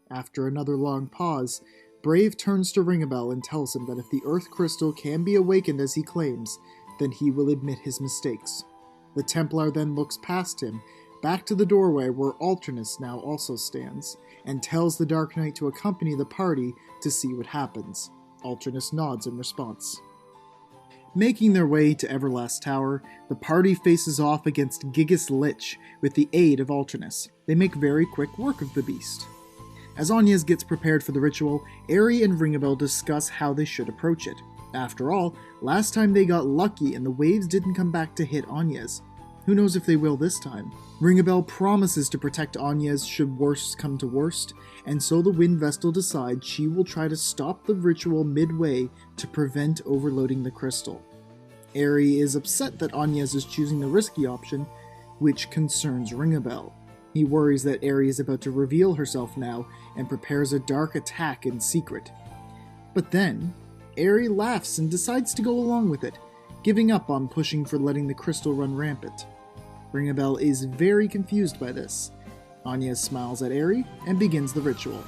After another long pause, Brave turns to Ringabel and tells him that if the Earth Crystal can be awakened as he claims, then he will admit his mistakes. The Templar then looks past him, back to the doorway where Alternus now also stands, and tells the Dark Knight to accompany the party to see what happens. Alternus nods in response. Making their way to Everlast Tower, the party faces off against Gigas Lich with the aid of Alternus. They make very quick work of the beast. As Agnes gets prepared for the ritual, Airy and Ringabel discuss how they should approach it. After all, last time they got lucky and the waves didn't come back to hit Agnes. Who knows if they will this time? Ringabel promises to protect Agnes should worst come to worst, and so the Wind Vestal decides she will try to stop the ritual midway to prevent overloading the crystal. Airy is upset that Agnes is choosing the risky option, which concerns Ringabel. He worries that Airy is about to reveal herself now and prepares a dark attack in secret. But then, Airy laughs and decides to go along with it, giving up on pushing for letting the crystal run rampant. Ringabel is very confused by this. Agnes smiles at Airy and begins the ritual.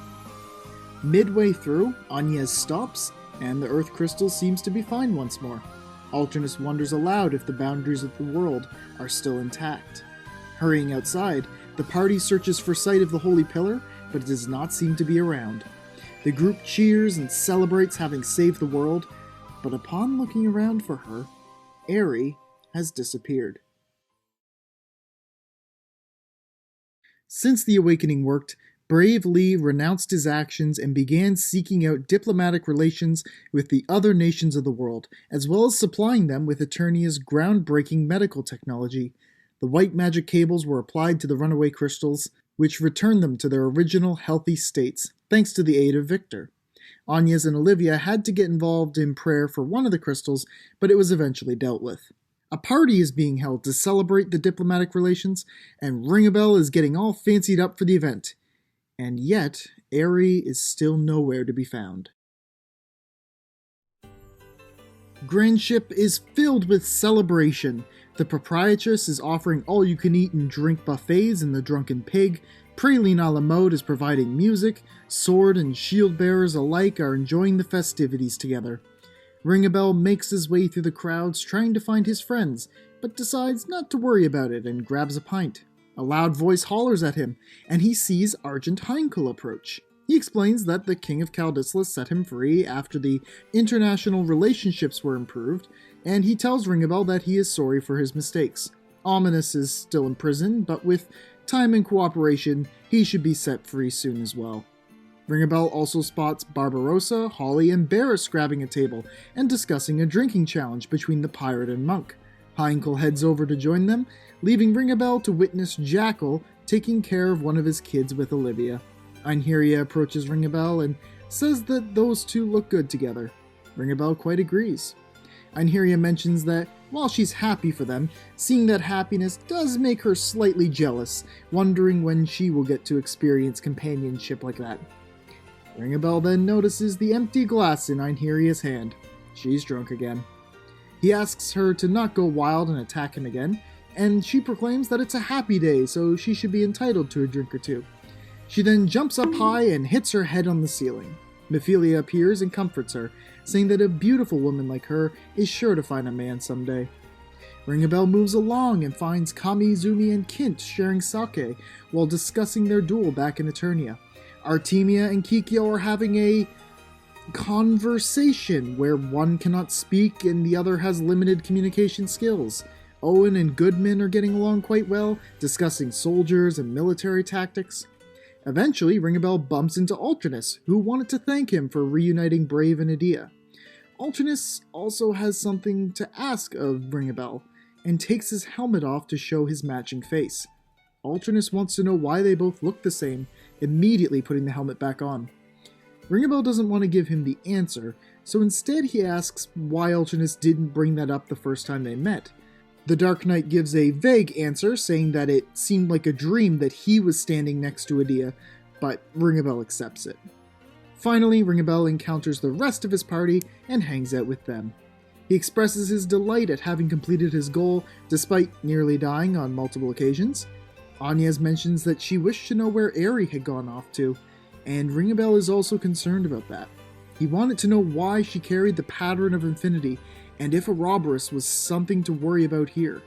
Midway through, Agnes stops, and the Earth Crystal seems to be fine once more. Alternus wonders aloud if the boundaries of the world are still intact. Hurrying outside, the party searches for sight of the Holy Pillar, but it does not seem to be around. The group cheers and celebrates having saved the world, but upon looking around for her, Airy has disappeared. Since the awakening worked, Brave Lee renounced his actions and began seeking out diplomatic relations with the other nations of the world, as well as supplying them with Eternia's groundbreaking medical technology. The white magic cables were applied to the runaway crystals, which returned them to their original healthy states, thanks to the aid of Victor. Agnes and Olivia had to get involved in prayer for one of the crystals, but it was eventually dealt with. A party is being held to celebrate the diplomatic relations, and Ringabel is getting all fancied up for the event. And yet, Airy is still nowhere to be found. Grandship is filled with celebration. The proprietress is offering all-you-can-eat and drink buffets in the Drunken Pig. Praline a la mode is providing music. Sword and shield bearers alike are enjoying the festivities together. Ringabel makes his way through the crowds trying to find his friends, but decides not to worry about it and grabs a pint. A loud voice hollers at him, and he sees Argent Heinkel approach. He explains that the King of Caldisla set him free after the international relationships were improved, and he tells Ringabel that he is sorry for his mistakes. Ominous is still in prison, but with time and cooperation, he should be set free soon as well. Ringabel also spots Barbarossa, Holly, and Barris grabbing a table and discussing a drinking challenge between the pirate and monk. Heinkel heads over to join them, leaving Ringabel to witness Jackal taking care of one of his kids with Olivia. Einherja approaches Ringabel and says that those two look good together. Ringabel quite agrees. Einherja mentions that while she's happy for them, seeing that happiness does make her slightly jealous, wondering when she will get to experience companionship like that. Ringabel then notices the empty glass in Einherja's hand. She's drunk again. He asks her to not go wild and attack him again, and she proclaims that it's a happy day, so she should be entitled to a drink or two. She then jumps up high and hits her head on the ceiling. Mephilia appears and comforts her, saying that a beautiful woman like her is sure to find a man someday. Ringabel moves along and finds Kami, Zumi, and Kint sharing sake while discussing their duel back in Eternia. Artemia and Kikyo are having a conversation where one cannot speak and the other has limited communication skills. Owen and Goodman are getting along quite well, discussing soldiers and military tactics. Eventually, Ringabel bumps into Alternus, who wanted to thank him for reuniting Brave and Edea. Alternus also has something to ask of Ringabel, and takes his helmet off to show his matching face. Alternus wants to know why they both look the same, immediately putting the helmet back on. Ringabel doesn't want to give him the answer, so instead he asks why Alternus didn't bring that up the first time they met. The Dark Knight gives a vague answer, saying that it seemed like a dream that he was standing next to Adia, but Ringabel accepts it. Finally, Ringabel encounters the rest of his party and hangs out with them. He expresses his delight at having completed his goal, despite nearly dying on multiple occasions. Agnes mentions that she wished to know where Airy had gone off to, and Ringabel is also concerned about that. He wanted to know why she carried the pattern of infinity, and if Ouroboros was something to worry about here.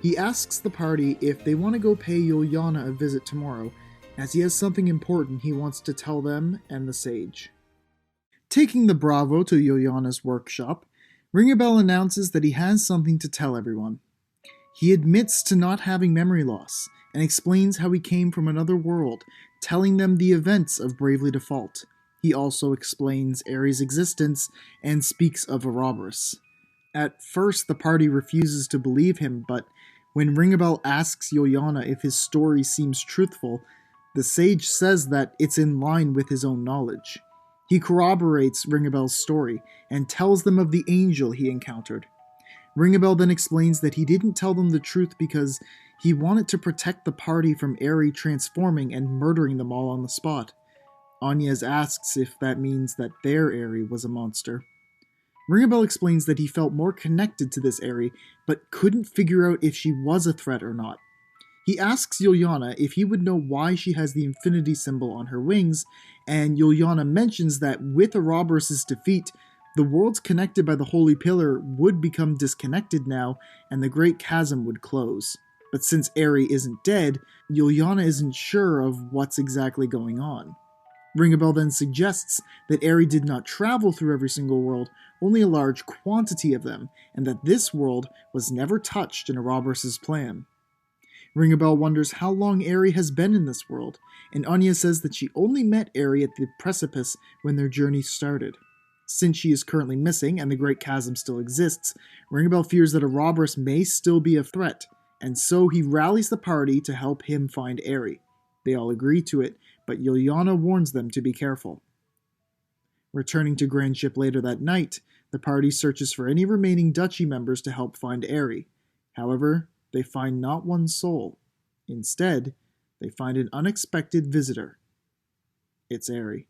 He asks the party if they want to go pay Yuliana a visit tomorrow, as he has something important he wants to tell them and the sage. Taking the Bravo to Yuliana's workshop, Ringabel announces that he has something to tell everyone. He admits to not having memory loss, and explains how he came from another world, telling them the events of Bravely Default. He also explains Airy's existence and speaks of Ouroboros. At first, the party refuses to believe him, but when Ringabel asks Yuliana if his story seems truthful, the sage says that it's in line with his own knowledge. He corroborates Ringabel's story and tells them of the angel he encountered. Ringabel then explains that he didn't tell them the truth because he wanted to protect the party from Airy transforming and murdering them all on the spot. Agnes asks if that means that their Airy was a monster. Ringabel explains that he felt more connected to this Airy, but couldn't figure out if she was a threat or not. He asks Yuliana if he would know why she has the infinity symbol on her wings, and Yuliana mentions that with Ouroboros' defeat, the worlds connected by the Holy Pillar would become disconnected now, and the Great Chasm would close. But since Airy isn't dead, Yuliana isn't sure of what's exactly going on. Ringabel then suggests that Airy did not travel through every single world, only a large quantity of them, and that this world was never touched in Ouroboros' plan. Ringabel wonders how long Airy has been in this world, and Anya says that she only met Airy at the precipice when their journey started. Since she is currently missing and the Great Chasm still exists, Ringabel fears that Ouroboros may still be a threat, and so he rallies the party to help him find Airy. They all agree to it, but Yuliana warns them to be careful. Returning to Grand Ship later that night, the party searches for any remaining Duchy members to help find Airy. However, they find not one soul. Instead, they find an unexpected visitor. It's Airy.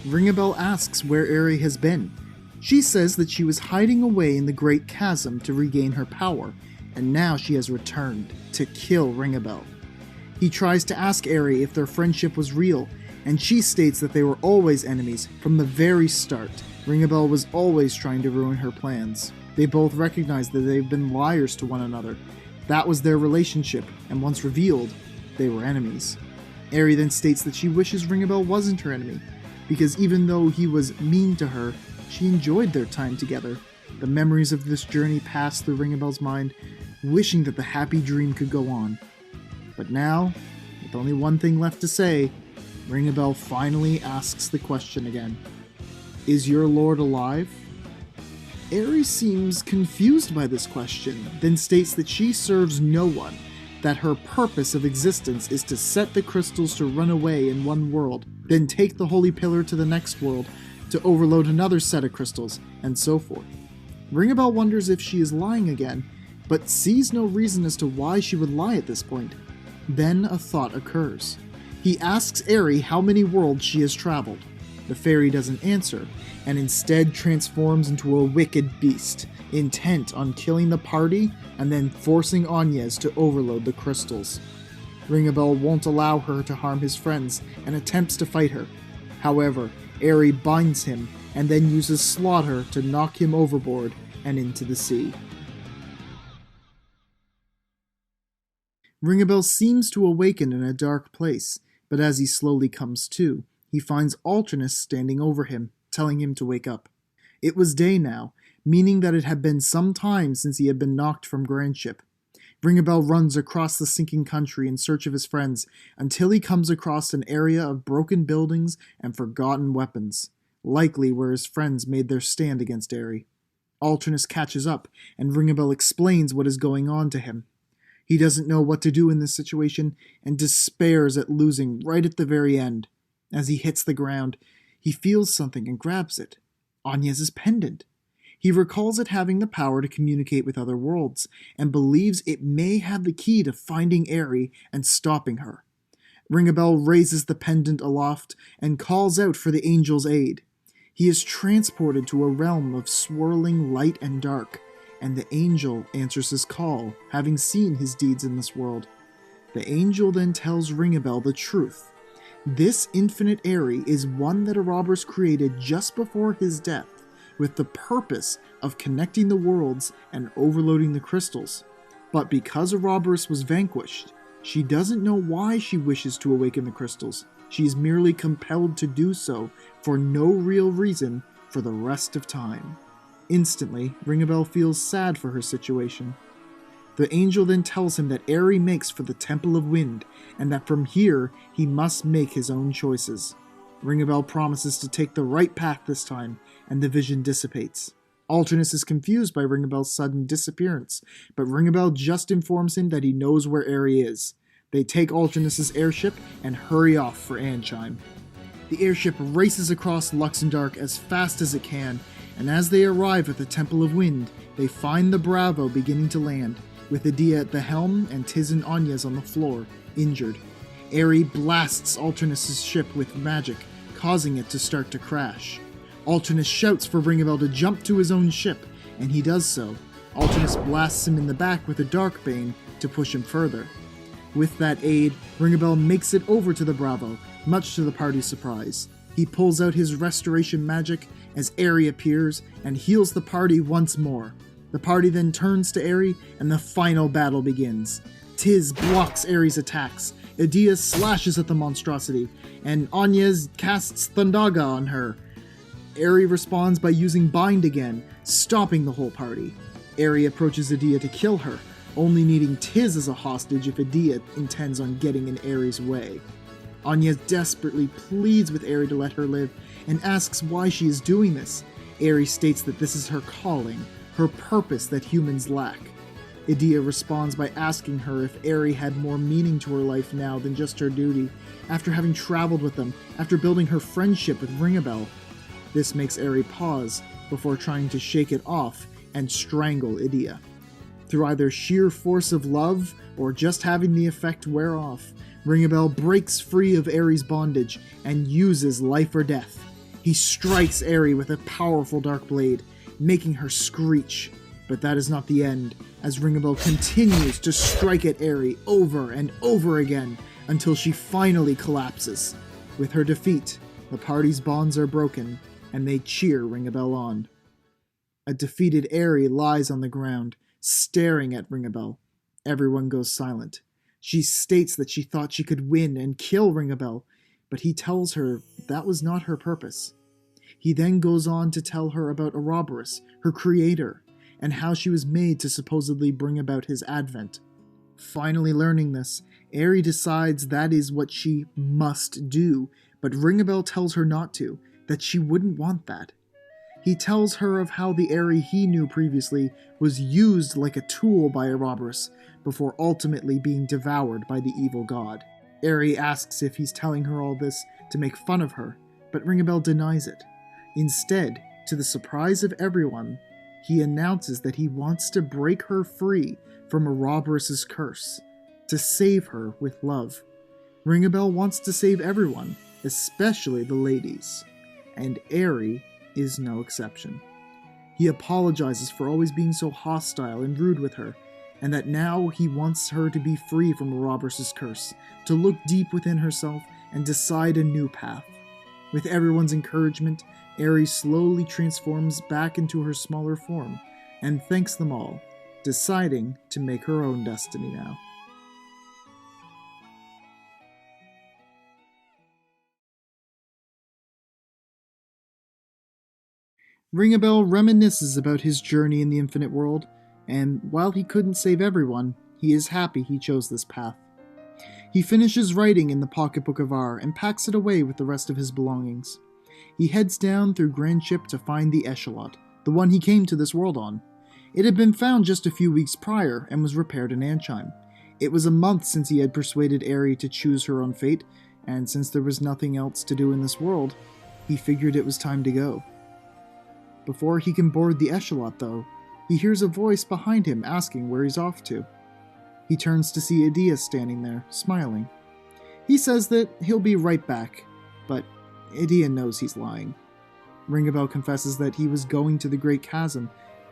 Ringabel asks where Airy has been. She says that she was hiding away in the Great Chasm to regain her power, and now she has returned to kill Ringabel. He tries to ask Airy if their friendship was real, and she states that they were always enemies from the very start. Ringabel was always trying to ruin her plans. They both recognize that they've been liars to one another. That was their relationship, and once revealed, they were enemies. Airy then states that she wishes Ringabel wasn't her enemy, because even though he was mean to her, she enjoyed their time together. The memories of this journey pass through Ringabel's mind, wishing that the happy dream could go on. But now, with only one thing left to say, Ringabel finally asks the question again. Is your lord alive? Airy seems confused by this question, then states that she serves no one, that her purpose of existence is to set the crystals to run away in one world, then take the Holy Pillar to the next world, to overload another set of crystals, and so forth. Ringabel wonders if she is lying again, but sees no reason as to why she would lie at this point. Then a thought occurs. He asks Airy how many worlds she has traveled. The fairy doesn't answer, and instead transforms into a wicked beast, intent on killing the party and then forcing Agnes to overload the crystals. Ringabel won't allow her to harm his friends and attempts to fight her. However, Airy binds him and then uses Slaughter to knock him overboard and into the sea. Ringabel seems to awaken in a dark place, but as he slowly comes to, he finds Alternus standing over him, telling him to wake up. It was day now, meaning that it had been some time since he had been knocked from Grand Ship. Ringabel runs across the sinking country in search of his friends, until he comes across an area of broken buildings and forgotten weapons, likely where his friends made their stand against Airy. Alternus catches up, and Ringabel explains what is going on to him. He doesn't know what to do in this situation and despairs at losing right at the very end. As he hits the ground, he feels something and grabs it. Agnes's pendant. He recalls it having the power to communicate with other worlds, and believes it may have the key to finding Airy and stopping her. Ringabel raises the pendant aloft and calls out for the angel's aid. He is transported to a realm of swirling light and dark, and the angel answers his call, having seen his deeds in this world. The angel then tells Ringabel the truth. This infinite Airy is one that Ouroboros created just before his death, with the purpose of connecting the worlds and overloading the crystals. But because Ouroboros was vanquished, she doesn't know why she wishes to awaken the crystals. She is merely compelled to do so for no real reason for the rest of time. Instantly, Ringabel feels sad for her situation. The angel then tells him that Airy makes for the Temple of Wind, and that from here he must make his own choices. Ringabel promises to take the right path this time, and the vision dissipates. Alternus is confused by Ringabel's sudden disappearance, but Ringabel just informs him that he knows where Airy is. They take Alternus's airship and hurry off for Ansheim. The airship races across Luxendarc as fast as it can, and as they arrive at the Temple of Wind, they find the Bravo beginning to land, with Edea at the helm and Tiz and Agnes on the floor, injured. Airy blasts Alternus's ship with magic, causing it to start to crash. Alternus shouts for Ringabel to jump to his own ship, and he does so. Alternus blasts him in the back with a Darkbane to push him further. With that aid, Ringabel makes it over to the Bravo, much to the party's surprise. He pulls out his restoration magic as Airy appears and heals the party once more. The party then turns to Airy and the final battle begins. Tiz blocks Airy's attacks, Edea slashes at the monstrosity, and Agnes casts Thundaga on her. Airy responds by using Bind again, stopping the whole party. Airy approaches Edea to kill her, only needing Tiz as a hostage if Edea intends on getting in Airy's way. Agnes desperately pleads with Airy to let her live and asks why she is doing this. Airy states that this is her calling, her purpose that humans lack. Edea responds by asking her if Airy had more meaning to her life now than just her duty, after having traveled with them, after building her friendship with Ringabel. This makes Airy pause before trying to shake it off and strangle Edea. Through either sheer force of love or just having the effect wear off, Ringabel breaks free of Airy's bondage and uses life or death. He strikes Airy with a powerful dark blade, making her screech. But that is not the end, as Ringabel continues to strike at Airy over and over again until she finally collapses. With her defeat, the party's bonds are broken, and they cheer Ringabel on. A defeated Airy lies on the ground, staring at Ringabel. Everyone goes silent. She states that she thought she could win and kill Ringabel, but he tells her that was not her purpose. He then goes on to tell her about Ouroboros, her creator, and how she was made to supposedly bring about his advent. Finally learning this, Airy decides that is what she must do, but Ringabel tells her not to, that she wouldn't want that. He tells her of how the Airy he knew previously was used like a tool by Ouroboros, before ultimately being devoured by the evil god. Airy asks if he's telling her all this to make fun of her, but Ringabel denies it. Instead, to the surprise of everyone, he announces that he wants to break her free from Ouroboros' curse, to save her with love. Ringabel wants to save everyone, especially the ladies, and Airy is no exception. He apologizes for always being so hostile and rude with her, and that now he wants her to be free from Ouroboros' curse, to look deep within herself and decide a new path. With everyone's encouragement, Airy slowly transforms back into her smaller form, and thanks them all, deciding to make her own destiny now. Ringabel reminisces about his journey in the Infinite World, and while he couldn't save everyone, he is happy he chose this path. He finishes writing in the Pocketbook of R and packs it away with the rest of his belongings. He heads down through Grand Ship to find the Echelot, the one he came to this world on. It had been found just a few weeks prior and was repaired in Ansheim, It was a month since he had persuaded Airy to choose her own fate, and since there was nothing else to do in this world, he figured it was time to go. Before he can board the Echelot, though, he hears a voice behind him asking where he's off to. He turns to see Edea standing there, smiling. He says that he'll be right back, but Edea knows he's lying. Ringabel confesses that he was going to the Great Chasm,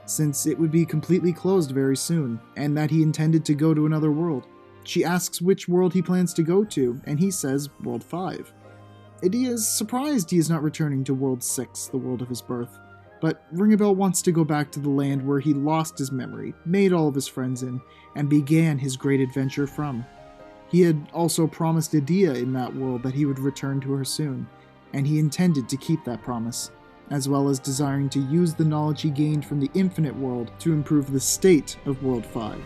since it would be completely closed very soon, and that he intended to go to another world. She asks which world he plans to go to, and he says World 5. Edea is surprised he is not returning to World 6, the world of his birth, but Ringabel wants to go back to the land where he lost his memory, made all of his friends in, and began his great adventure from. He had also promised Edea in that world that he would return to her soon, and he intended to keep that promise, as well as desiring to use the knowledge he gained from the Infinite World to improve the state of World 5.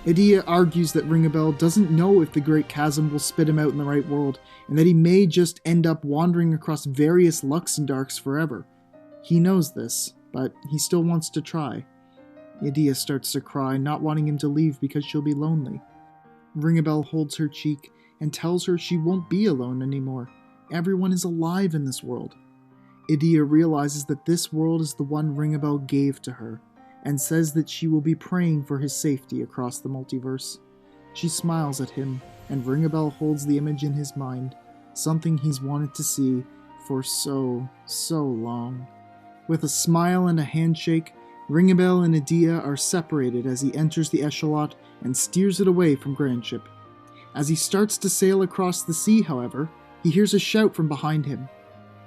Edea argues that Ringabel doesn't know if the Great Chasm will spit him out in the right world, and that he may just end up wandering across various Luxendarcs forever. He knows this, but he still wants to try. Edea starts to cry, not wanting him to leave because she'll be lonely. Ringabel holds her cheek and tells her she won't be alone anymore. Everyone is alive in this world. Edea realizes that this world is the one Ringabel gave to her, and says that she will be praying for his safety across the multiverse. She smiles at him, and Ringabel holds the image in his mind, something he's wanted to see for so long. With a smile and a handshake, Ringabel and Edea are separated as he enters the Echelot and steers it away from Grandship. As he starts to sail across the sea, however, he hears a shout from behind him.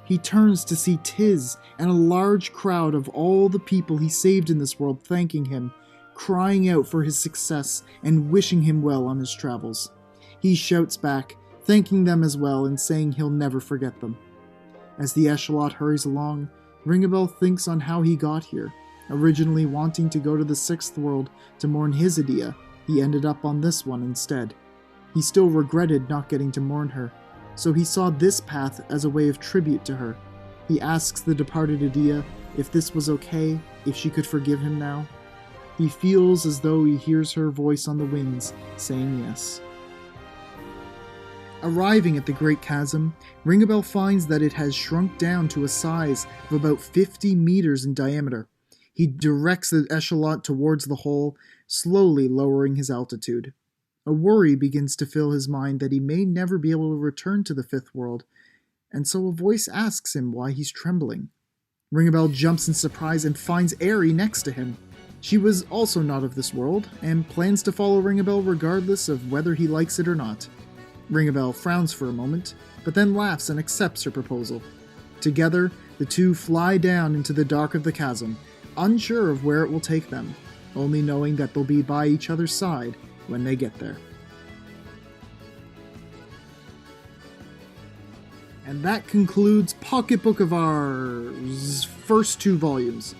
He turns to see Tiz and a large crowd of all the people he saved in this world thanking him, crying out for his success and wishing him well on his travels. He shouts back, thanking them as well and saying he'll never forget them. As the Echelot hurries along, Ringabel thinks on how he got here. Originally wanting to go to the 6th world to mourn his Edea, he ended up on this one instead. He still regretted not getting to mourn her, so he saw this path as a way of tribute to her. He asks the departed Edea if this was okay, if she could forgive him now. He feels as though he hears her voice on the winds, saying yes. Arriving at the Great Chasm, Ringabel finds that it has shrunk down to a size of about 50 meters in diameter. He directs the Echelot towards the hole, slowly lowering his altitude. A worry begins to fill his mind that he may never be able to return to the 5th world, and so a voice asks him why he's trembling. Ringabel jumps in surprise and finds Airy next to him. She was also not of this world, and plans to follow Ringabel regardless of whether he likes it or not. Ringabel frowns for a moment, but then laughs and accepts her proposal. Together, the two fly down into the dark of the chasm, unsure of where it will take them, only knowing that they'll be by each other's side when they get there. And that concludes Pocketbook of R's first 2 volumes.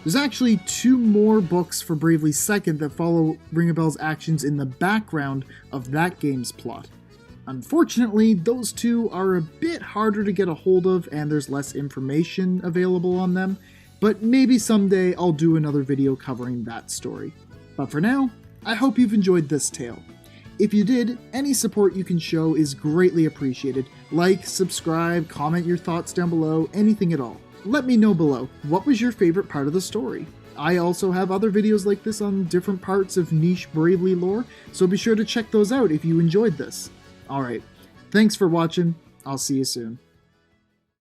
There's actually 2 more books for Bravely Second that follow Ringabel's actions in the background of that game's plot. Unfortunately, those 2 are a bit harder to get a hold of and there's less information available on them, but maybe someday I'll do another video covering that story. But for now, I hope you've enjoyed this tale. If you did, any support you can show is greatly appreciated. Like, subscribe, comment your thoughts down below, anything at all. Let me know below, what was your favorite part of the story? I also have other videos like this on different parts of niche Bravely lore, so be sure to check those out if you enjoyed this. Alright, thanks for watching, I'll see you soon.